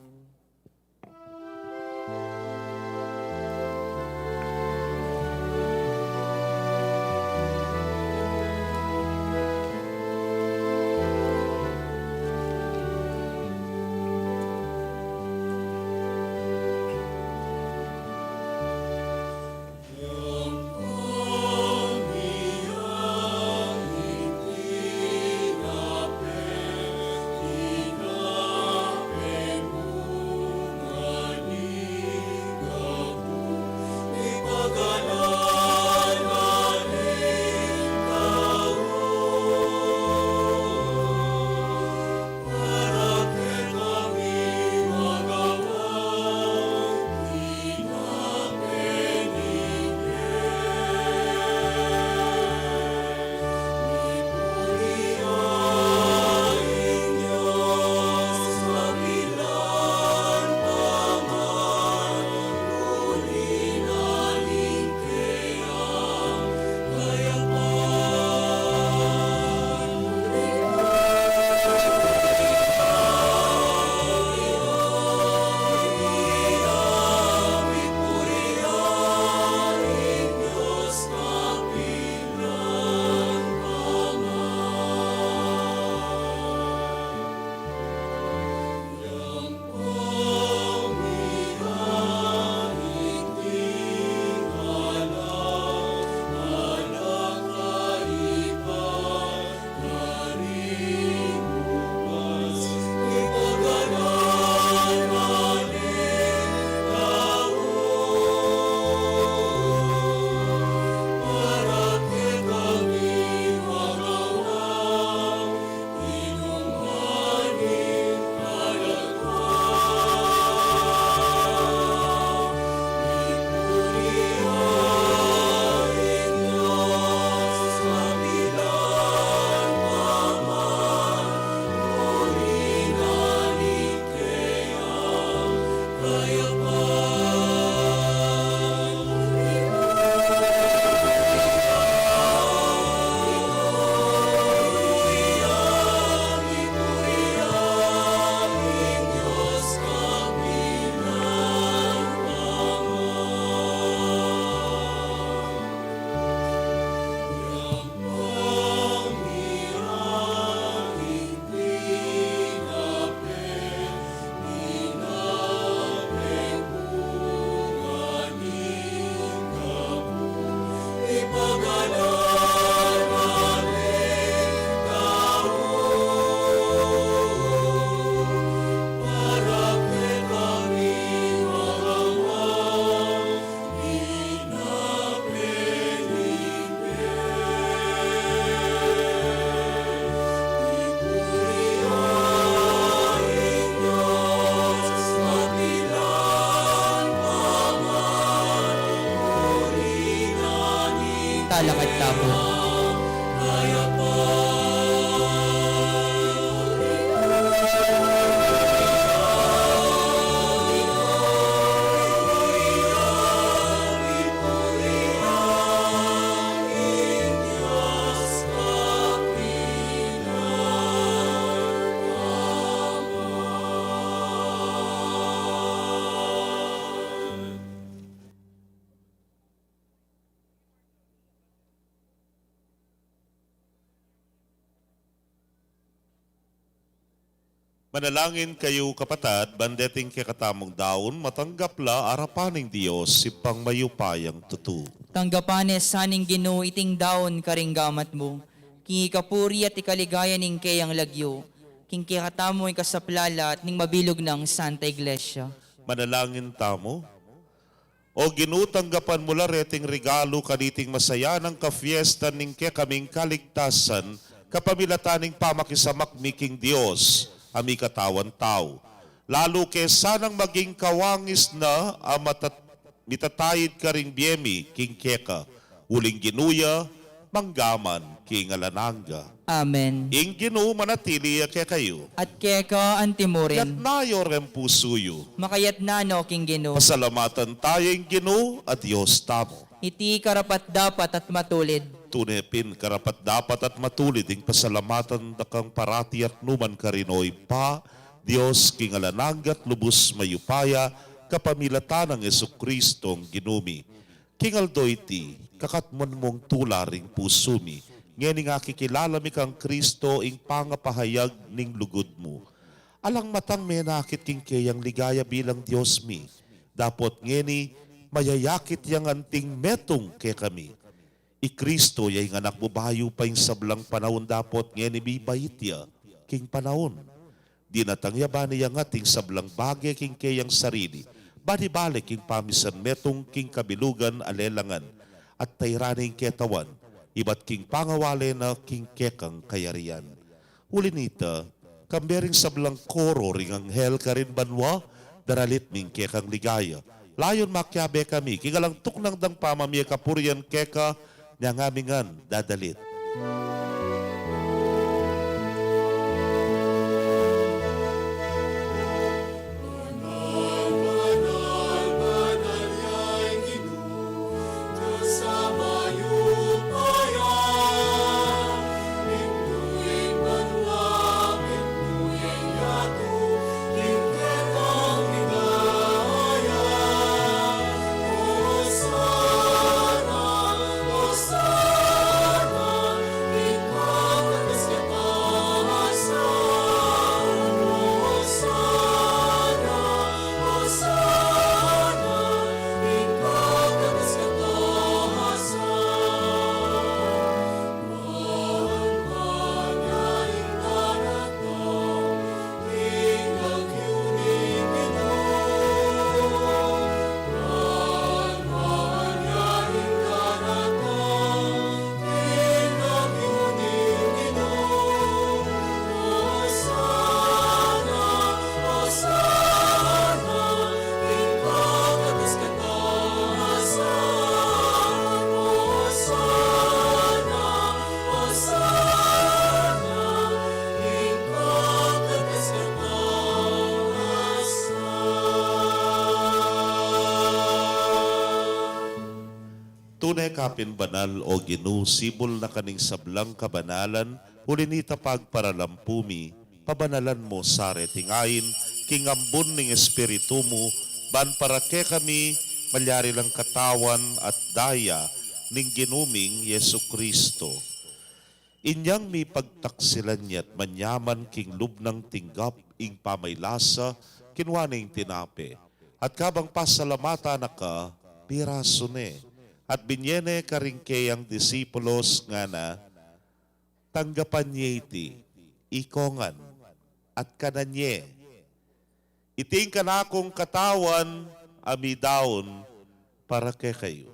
Manalangin kayo kapatad, bandeting kakatamong daon, matanggapla arapaning Diyos, si pangmayupayang tutu. Tanggapanes saning Ginoo iting daon karinggamat mo. King ikapuri at ikaligaya ning kayang lagyo. King kikatamo ikasaplala at ning mabilog ng Santa Iglesia. Manalangin tamo. O Ginoo, tanggapan mula reting regalo kaniting masaya ng kafiesta ning kaming kaligtasan, kapamilataning pamakisamak miking Diyos, ami katawan tao. Lalo kesanang maging kawangis na mitatayid ka ring biyemi king keka, uling ginuya, manggaman king alananga. Amen. Ing Ginoo manatili kaya kayo. At keka antimorin. Yat nayo rem pusuyo. Makayat nano King Ginoo. Pasalamatan tayong Ginoo at Diyos tamo. Iti karapat dapat at matulid. Tunepin karapat dapat at matulid ing pasalamatan dakang parati at numan karinoy pa, Diyos king alananggat lubos mayupaya, kapamilatan ng Jesukristong ginumi. King Aldoyti, kakatman mong tularing pusumi, ngeni nga kikilala mi kang Kristo ing pangapahayag ning lugod mo. Alang matang menakit king kayang ligaya bilang Diyos mi, dapot ngeni mayayakit yang anting metong kay kami. I Kristo yay nga nakbubayo pa yung sablang panahon dapot ngeni bibayitya king panahon. Di natangyaban niya nga ting sablang bagay king kayang sarili. Bali-balik king pamisan metong king kabilugan alelangan at tayraning ketawan. Iba't king pangawale na king kekang kayarian. Uli nita, kambering sablang koro ring anghel karin banwa, daralit ming kekang ligaya. Layon makyabe kami, kigalang tuknang dang pamamia kapurian keka, niya ngamingan dadalit. Tunay kapin banal o Ginoo, sibol na kaning sablang kabanalan, hulinita pagparalampumi, pabanalan mo sare tingayin, kingambun ning espiritu mo, ban para ke kami, malyari lang katawan at daya, ning ginuming Yesu Kristo. Inyang mi pagtaksilan niya't manyaman king lubnang tinggap, ing pamaylasa, kinwaning tinape, at kabang pasalamata na ka, piraso ne. At binyene karingke ang disipulos nga na tanggapan niya iti, ikongan, at kananye. Iting kanakong katawan, amidaon, para kay kayo.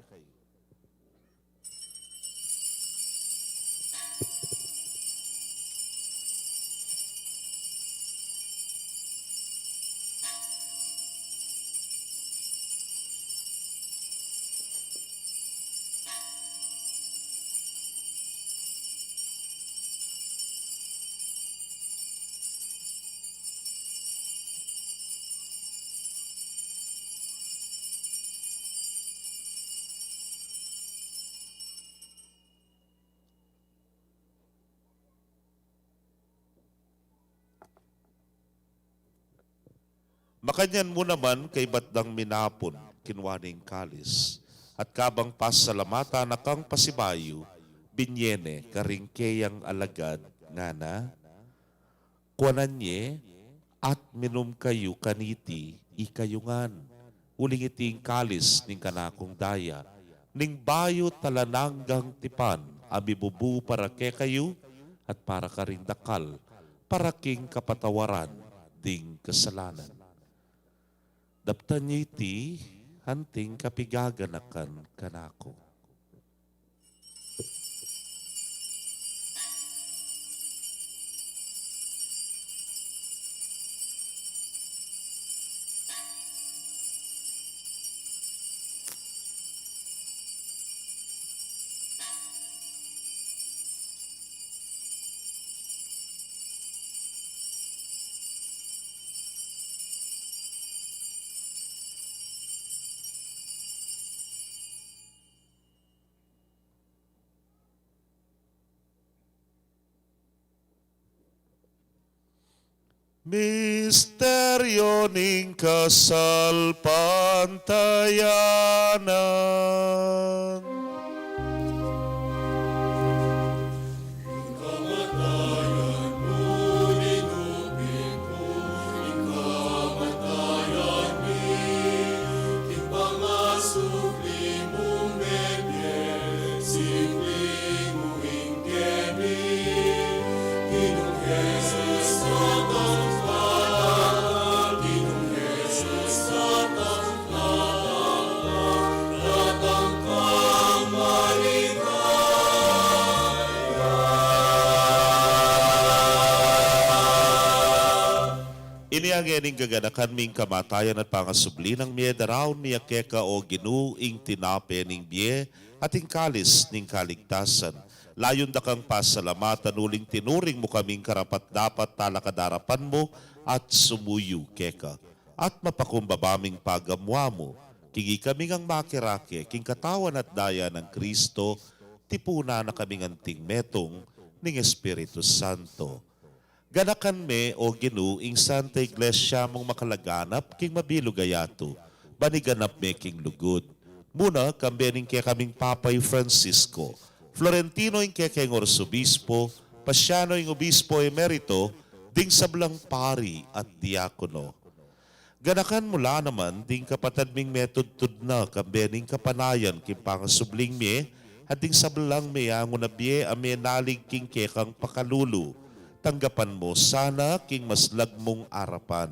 Makanyan mo naman kay batdang minapon, kinwaning kalis, at kabang pasalamata na kang pasibayo, binyene karingkeyang alagad nga na, kuanan nye, at minum kayo kaniti ikayungan. Uling iting kalis ning kanakong daya, ning bayo talananggang tipan, abibubu para ke kayo, at para karindakal, para king kapatawaran ding kasalanan. Daptan niyo iti, hanting kapigaganakan kanako. Misteryo ning kasal pantayanan. Kamatayan mo, dinupin mo, ikamatayan mi, ipangasupli mong bebye, sipli mo ingkeni, Ginong Jesus sa tangkala, Ginong Jesus sa tangkala, datang kang Ini ang ening gaganakan ming kamatayan at pangasubli ng miedaraon niya keka o ginuing tinape ning biye at ing kalis ning kaligtasan. Layon da kang pasalamatan uling tinuring mo kaming karapat dapat talakadarapan mo at sumuyu keka. At mapakumbabaming pagamwa mo, kigi kaming ang makirake, king katawan at daya ng Kristo, tipuna na kaming anting metong ning Espiritu Santo. Ganakan me o ginuing Santa Iglesia mong makalaganap king mabilugayato, baniganap me king lugod. Muna kambening kaya kaming Papay Francisco, Florentino ing kaya kayong Orsobispo, Pasyano ing Obispo Emerito, ding sablang pari at diakono. Ganakan mula naman ding kapatad ming metod na kambening kapanayan king pangasubling me, at ding sablang me ang unabye ame nalig king kekang pakalulu. Tanggapan mo sana king maslag mong arapan.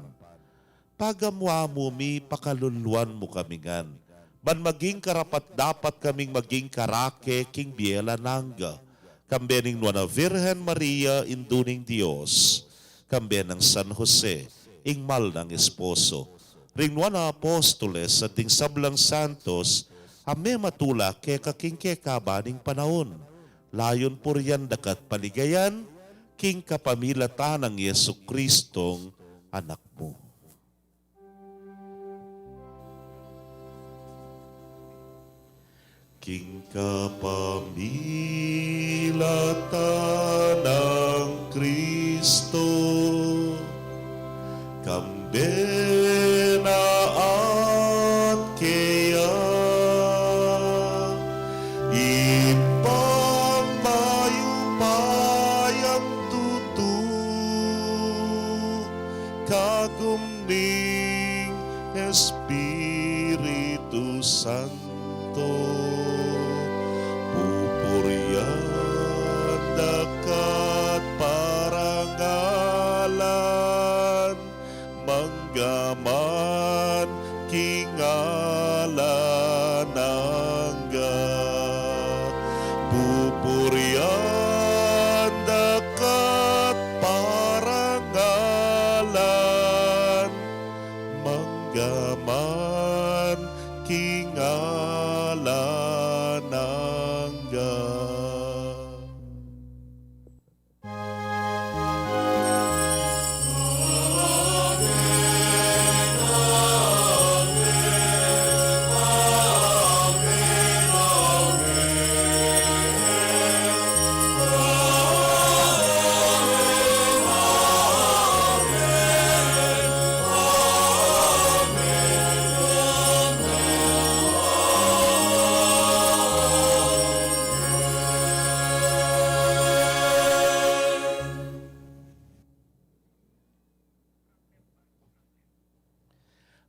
Pagamwa mo mi pakaluluan mo kamingan. Ban maging karapat dapat kaming maging karake king biela nangga. Kambening nuana Virgen Maria induning Dios. Kambenang San Jose ing mal ng esposo. Ring nuana apostoles at ding sablang santos ame matula ke kaking kekabaning panahon. Layon puryan dakat paligayan king kapamilatan ng Yesu Kristong anak mo. King kapamilatan ng Kristo, kambena at kaya, ipagmayupayang tutu, kagumning Espiritu Santo. Pupuryan dakat parangalan, manggaman kingalan nangga. Pupuryan dakat parangalan, manggaman kingalan nangga.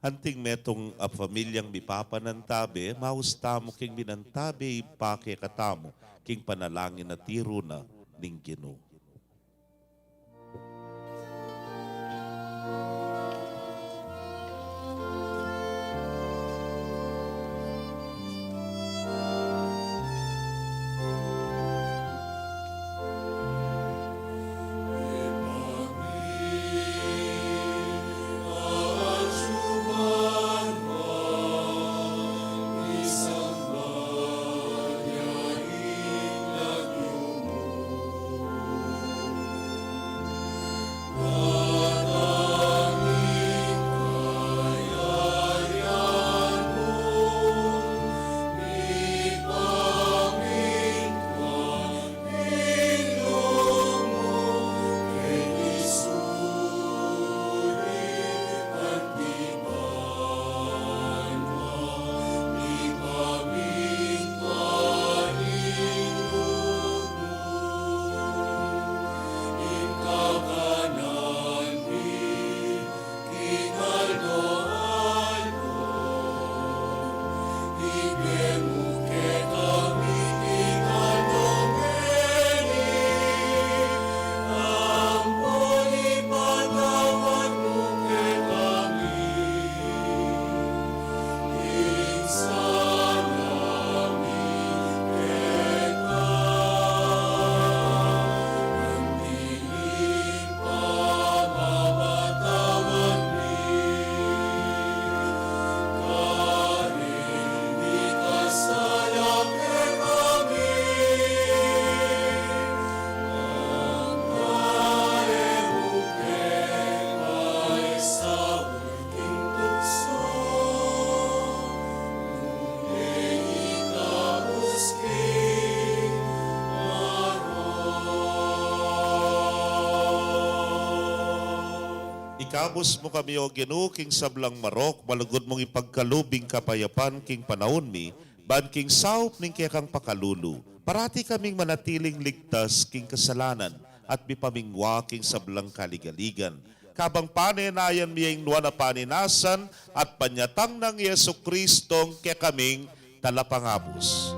Anting metong a pamilyang mipapanantabe, mausta mo king minantabe ipake katamo, king panalangin na tiro na ning Ginoo. Ikabos mo kami o Ginoo king sablang marok, malugod mong ipagkalubing kapayapan king panahon mi, ban king saup ning kekang pakalulu. Parati kaming manatiling ligtas king kasalanan at mipamingwa king sablang kaligaligan. Kabang panenayan miyang nuwa na paninasan at panyatang ng Yesu Kristong kekaming talapangabos.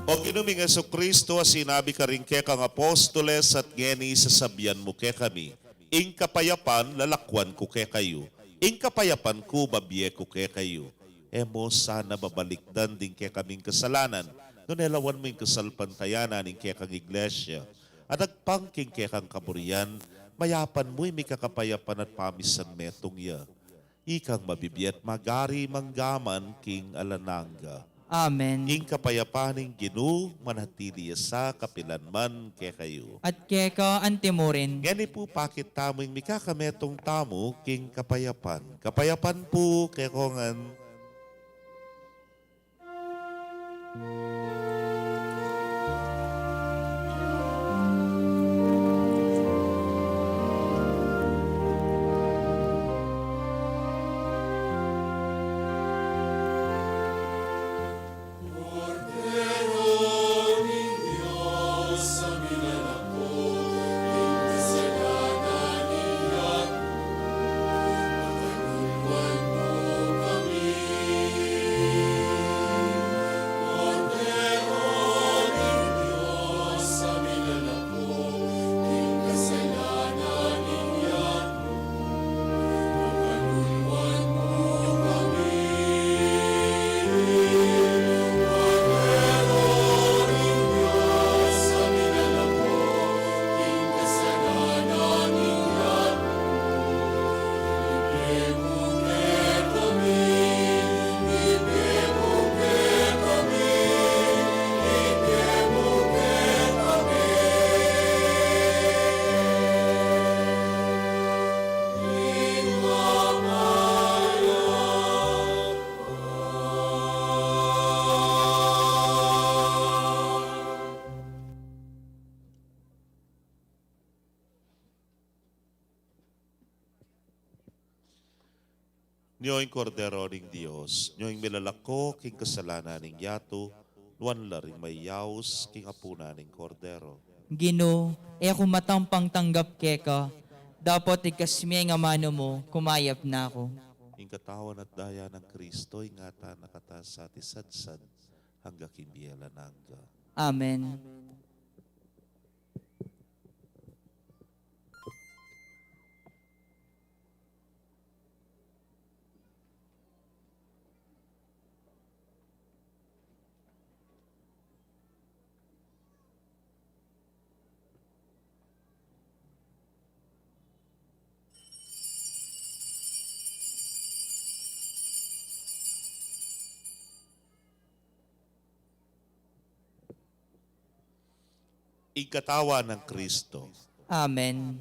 O Ginuming Yesu Kristo, sinabi ka rin kekang apostoles at ngeni sasabihan mo ke kami, ing kapayapan lalakwan ko ke kayo, ing kapayapan ko babiye ko ke kayo. Emo sana babalikdan din ke kaming kasalanan, nunelawan mo yung kasalpantayanan ning kekang iglesia, at agpangking kekang kaburian, mayapan mo'y may kakapayapan at pamisan metong ya. Ikang mabibiyat magari manggaman king alananga. Amen. Ing kapayapaning Ginoo manatili sa kapilanman ke kayo. At keka antimurin. Gani po pakit tamo yung mikakametong tamo king kapayapan. Kapayapan po ke kongan. Cordero Niyo'y kordero ning Dios, niyo'y milalako king kasalanan ning yato, nuan laring may yaos king apuna ning kordero. Gino, ako matampang tanggap keka, dapat ikasmi nga mano mo, kumayap na ako. Ing katawan at daya ng Kristo, ingata nakata sa tisadsad, hangga kimbiyela nangga. Amen. Ing katawan ng Kristo, Amen.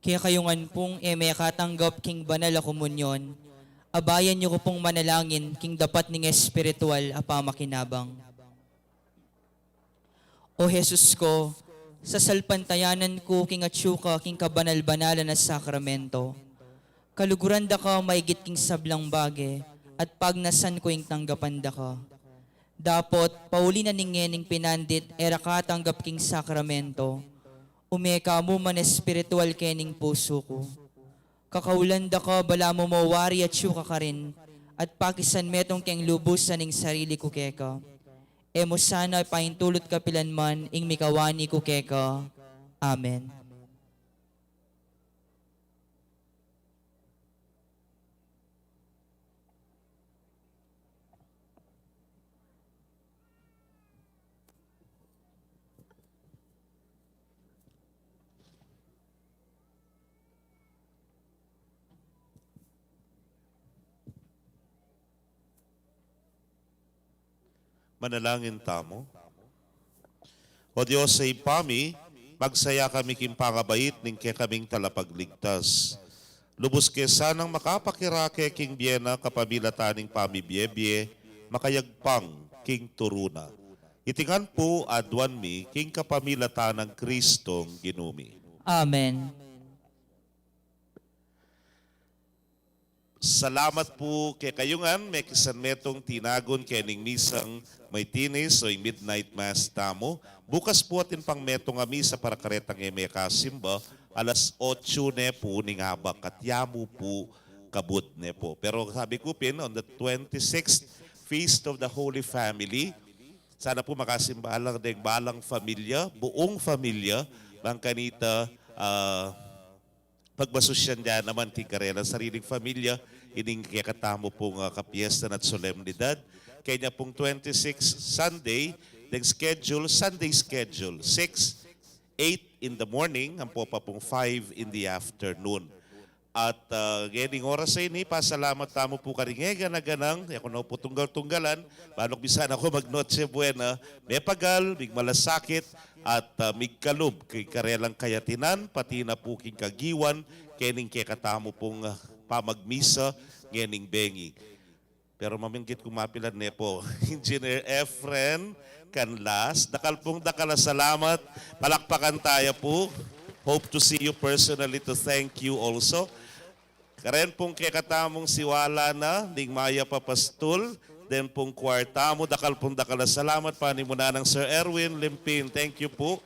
Kaya kayungan pong may katanggap king banal a komunyon, abayan niyo ko pong manalangin king dapat ning espiritual a pamakinabang. O Jesus ko, sa salpantayanan ko king atsuka king kabanal-banalan na sakramento, kaluguran da ka maigit king sablang bage, at pagnasan ko ing tanggapan da ka. Dapot, pauli na ning pinandit, era katanggap king sakramento, umeka mo man espiritual kening puso ko. Kakaulan da ka, bala mo mawari at syuka ka rin, at pakisan metong keng lubusan ning sarili ko keka. Emo sana paintulot kapilan man, ing mikawani ko keka. Amen. Manalangin tamo. O Diyos sa ipami, magsaya kami kimpangabait ning kaya kaming talapagligtas. Lubos ke sanang makapakirake king biyena kapamilataning pamibiyebye, makayagpang king turuna. Itingan po adwan mi king kapamilatan ng Kristong ginumi. Amen. Salamat po kay kayungan, may kisan metong tinagon kening misang may tinis o midnight mass tamo. Bukas po atin pang metong misa para karetang kasimba, alas 8 ne po ning habak at yamu po kabut ne po. Pero sabi ko pin, on the 26th Feast of the Holy Family, sana po makasimba lang ding balang familia, buong familia, bang kanita, pagbasusyan dyan naman king karela sariling familia, ining kakatamo pong kapiesta at solemnidad. Kaya pong 26 Sunday, Sunday schedule, 6, 8 in the morning, ang po pa pong 5 in the afternoon. At ganing oras sa ini, pasalamat tamo po karingega na ganang, ako na po tunggal-tunggalan, balok bisan ako mag-noche buena, may pagal, mig malasakit, at migkalub kay karelang kayatinan, pati na po king kagiwan, kening katamo pong pamagmisa, ngening bengi. Pero maminggit kumapilan ne po, Engineer Efren Canlas, dakal salamat, palakpakan tayo po. Hope to see you personally to thank you also. Karen pong katamong siwala na, ding Maya Papastul, then pong kwartamo, dakal salamat, panimuna ng Sir Erwin Limpin, thank you po.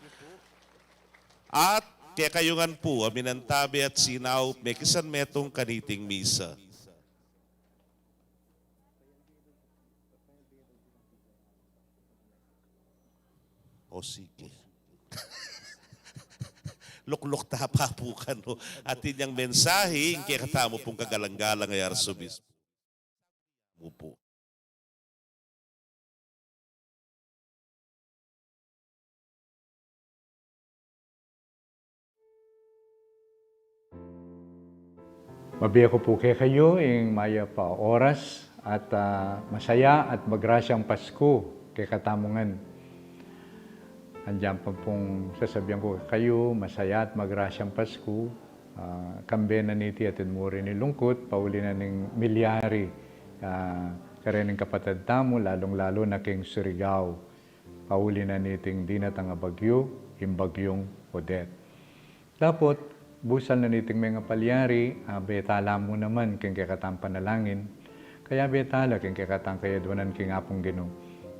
At kayungan po, aminantabi at sinaw, may kisan metong kaniting misa. O sige. Luklok tapa po ka, no? At inyang mensahe, yung katamo pong kagalang-galang ay Arsobispo. Upo. Mabiya ko po kayo ing maya pa oras at masaya at magrasyang Pasko kay katamungan. Andiyan pa pong sasabihan ko kayo, masaya at magrasyang Pasko. Kambe na niti at inmuri ni lungkot, pauli na ning milyari karening kapatid tamo, lalong-lalo na king Surigao. Pauli na niting dinatang bagyo, imbagyong Odette. Dapat, busal na niting mga palyari, betala mo naman king kakatang panalangin. Kaya betala king kakatang kayadwanan king apong Ginoo.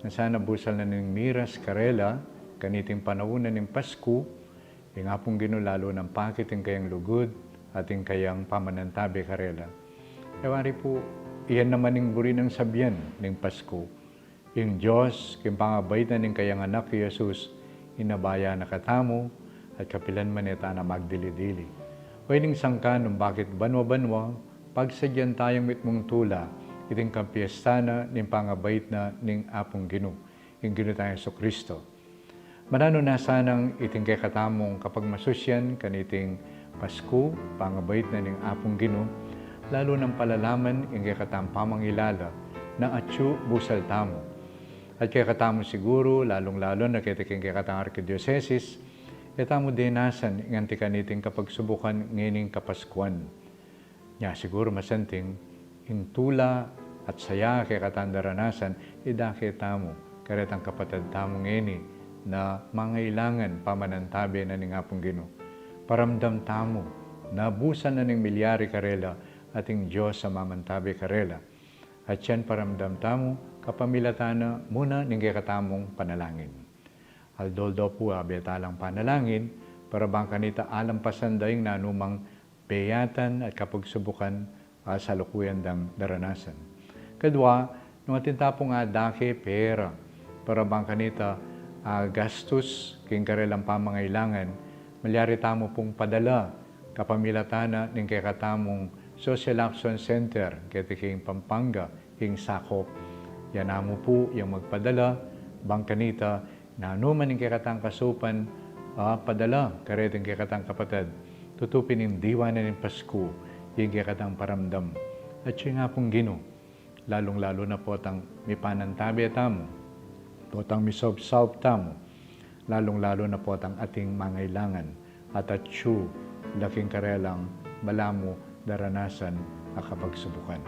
Na sana busal na ning miras karela, kaniting panaunan ng Pasko, yung apong Ginoo lalo ng pakiting kayang lugod, ating kayang pamanantabi karela. Kawari po, iyan naman ng buri ng sabyan ng Pasko. Yung Diyos, yung pangabaitan ng kayang anak ni Jesus, inabaya na katamo, at kapilan man ita na magdili-dili. Pwedeng sangka nung bakit banwa-banwa, pagsadyan tayong mitmong tula, iting kapiesta na ng pangabait na ng apong Ginoo, yung Ginoo tayong Kristo. Manano na sanang iting kay katamong kapag masusyan kaniting Pasko, pangabait na ng apong Ginoo, lalo ng palalaman yung kay katamong pamangilala na atyu busal tamo. At kay katamong siguro, lalong-lalo na kay katamong arkidiocesis, kita mo dinasan inganti kaniting kapagsubukan ngining kapaskuan. Nya siguro masanting ing tula at saya kay katandaranasan idakita mo karetang kapatid tamo ngini na mangailangan pamanantabi na ning apong Ginoo. Paramdam tamo na busan na ning milyari karela ating Diyos sa mamantabi karela. At yan paramdam tamo kapamilatana muna ning katamong panalangin. Aldoldo po abetalang panalangin para bang kanita alampasan daing nanumang beyatan at kapagsubukan sa lukuyan dang daranasan. Kadwa, nung atintapong dake pera para bang kanita gastos king karelang pamangailangan, malyari tamo pong padala kapamilatana ning katamong Social Action Center ketiking Pampanga king sakop. Yan mo po yung magpadala bang kanita na anuman yung kikatang kasupan, padala, kareting kikatang kapatid, tutupin yung diwanan ng Pasko, yung kikatang paramdam. At siya nga pong Ginoo, lalong-lalo na po tang mipanantabi tamo, po tang misob-sob tamo, lalong-lalo na po tang ating mangailangan, at atsu, laking karelang, malamo, daranasan, akapagsubukan.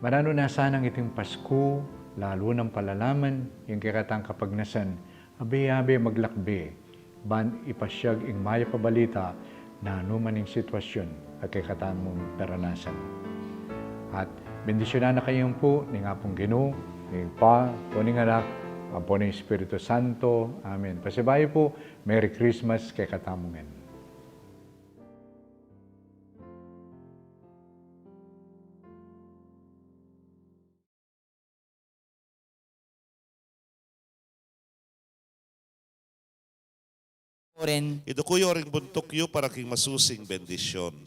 Marano na sanang iting Pasko, lalo ng palalaman, yung kikatang kapagnasan, abe-abe maglakbe, ban ipasyag ing maya pabalita na anuman yung sitwasyon at kikatang mong daranasan. At bendisyonan na kayong po, ning apong Ginoo, ning Pa, po ning anak, po ning Espiritu Santo. Amen. Pasibayo po, Merry Christmas kay katamungan. Ren, Idukuyo ring buntukyo para king masusing bendisyon.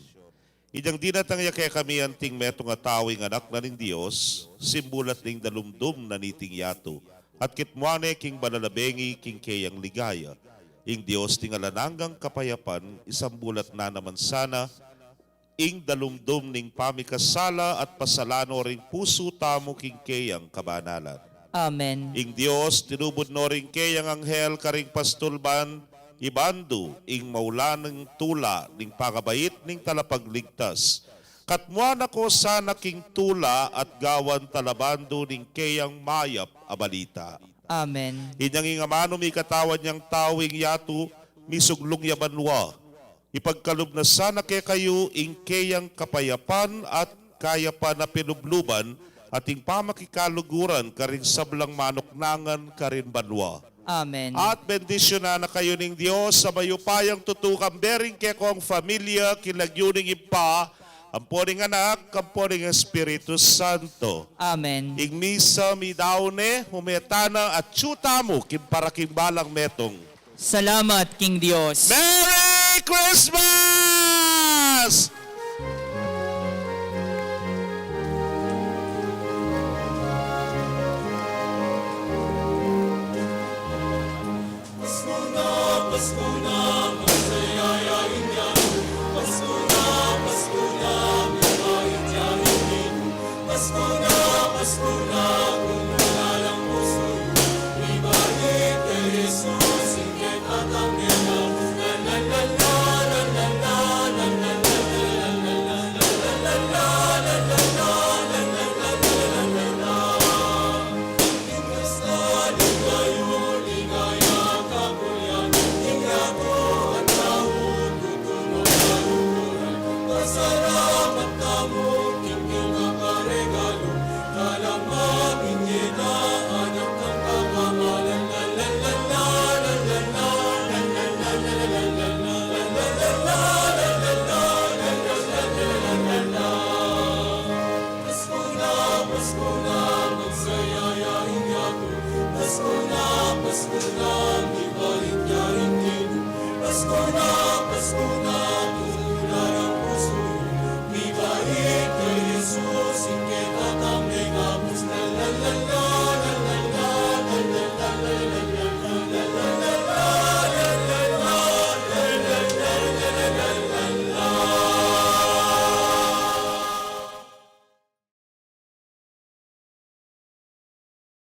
Idang dinatang kaya kami anting metong atawing anak na ning Diyos, simbulat ning dalumdum na niting yato, at kitmuane king balalabengi king kayang ligaya. Ing Diyos ting alananggang kapayapan, isang bulat na naman sana, ing dalumdum ning pamikasala at pasalano ring puso tamo king kayang kabanalan. Amen. Ing Diyos, tinubod no ring kayang anghel karing pastulban, ibandu ing maulan ng tula ning pagabait ning talapagligtas. Katmuan ako sana king tula at gawan talabando ning kayang mayap abalita. Amen. Inyang ingamano mi katawan niyang tawing yatu misuglong yabanwa. Ipagkalub na sana kay kayo ing kayang kapayapan at kayapan na pinubluban at ing pamakikaluguran karing sablang manoknangan karin banwa. Amen. At bendisyonan na kayo ning Diyos sa mayupayang tutukang bering kekong familia kilagyuning ipa, amponing anak, amponing Espiritu Santo. Amen. Ing misa mi daune, humetana at tsutamo kimparaking balang metong. Salamat, King Diyos. Merry Christmas! Pasko na, masayayain yan. Pasko na, may maityahin. Pasko na, kung wala lang puso. Ibalik kay Jesus, ingkit at ang nila. La la la la, la la la, la la la, la la la, la la la, la la la, la la la, la la la. Ingkasta, ligayo, ligaya, kapulian. Ingako at tawag, tutunong kalukuran. Pasalamat.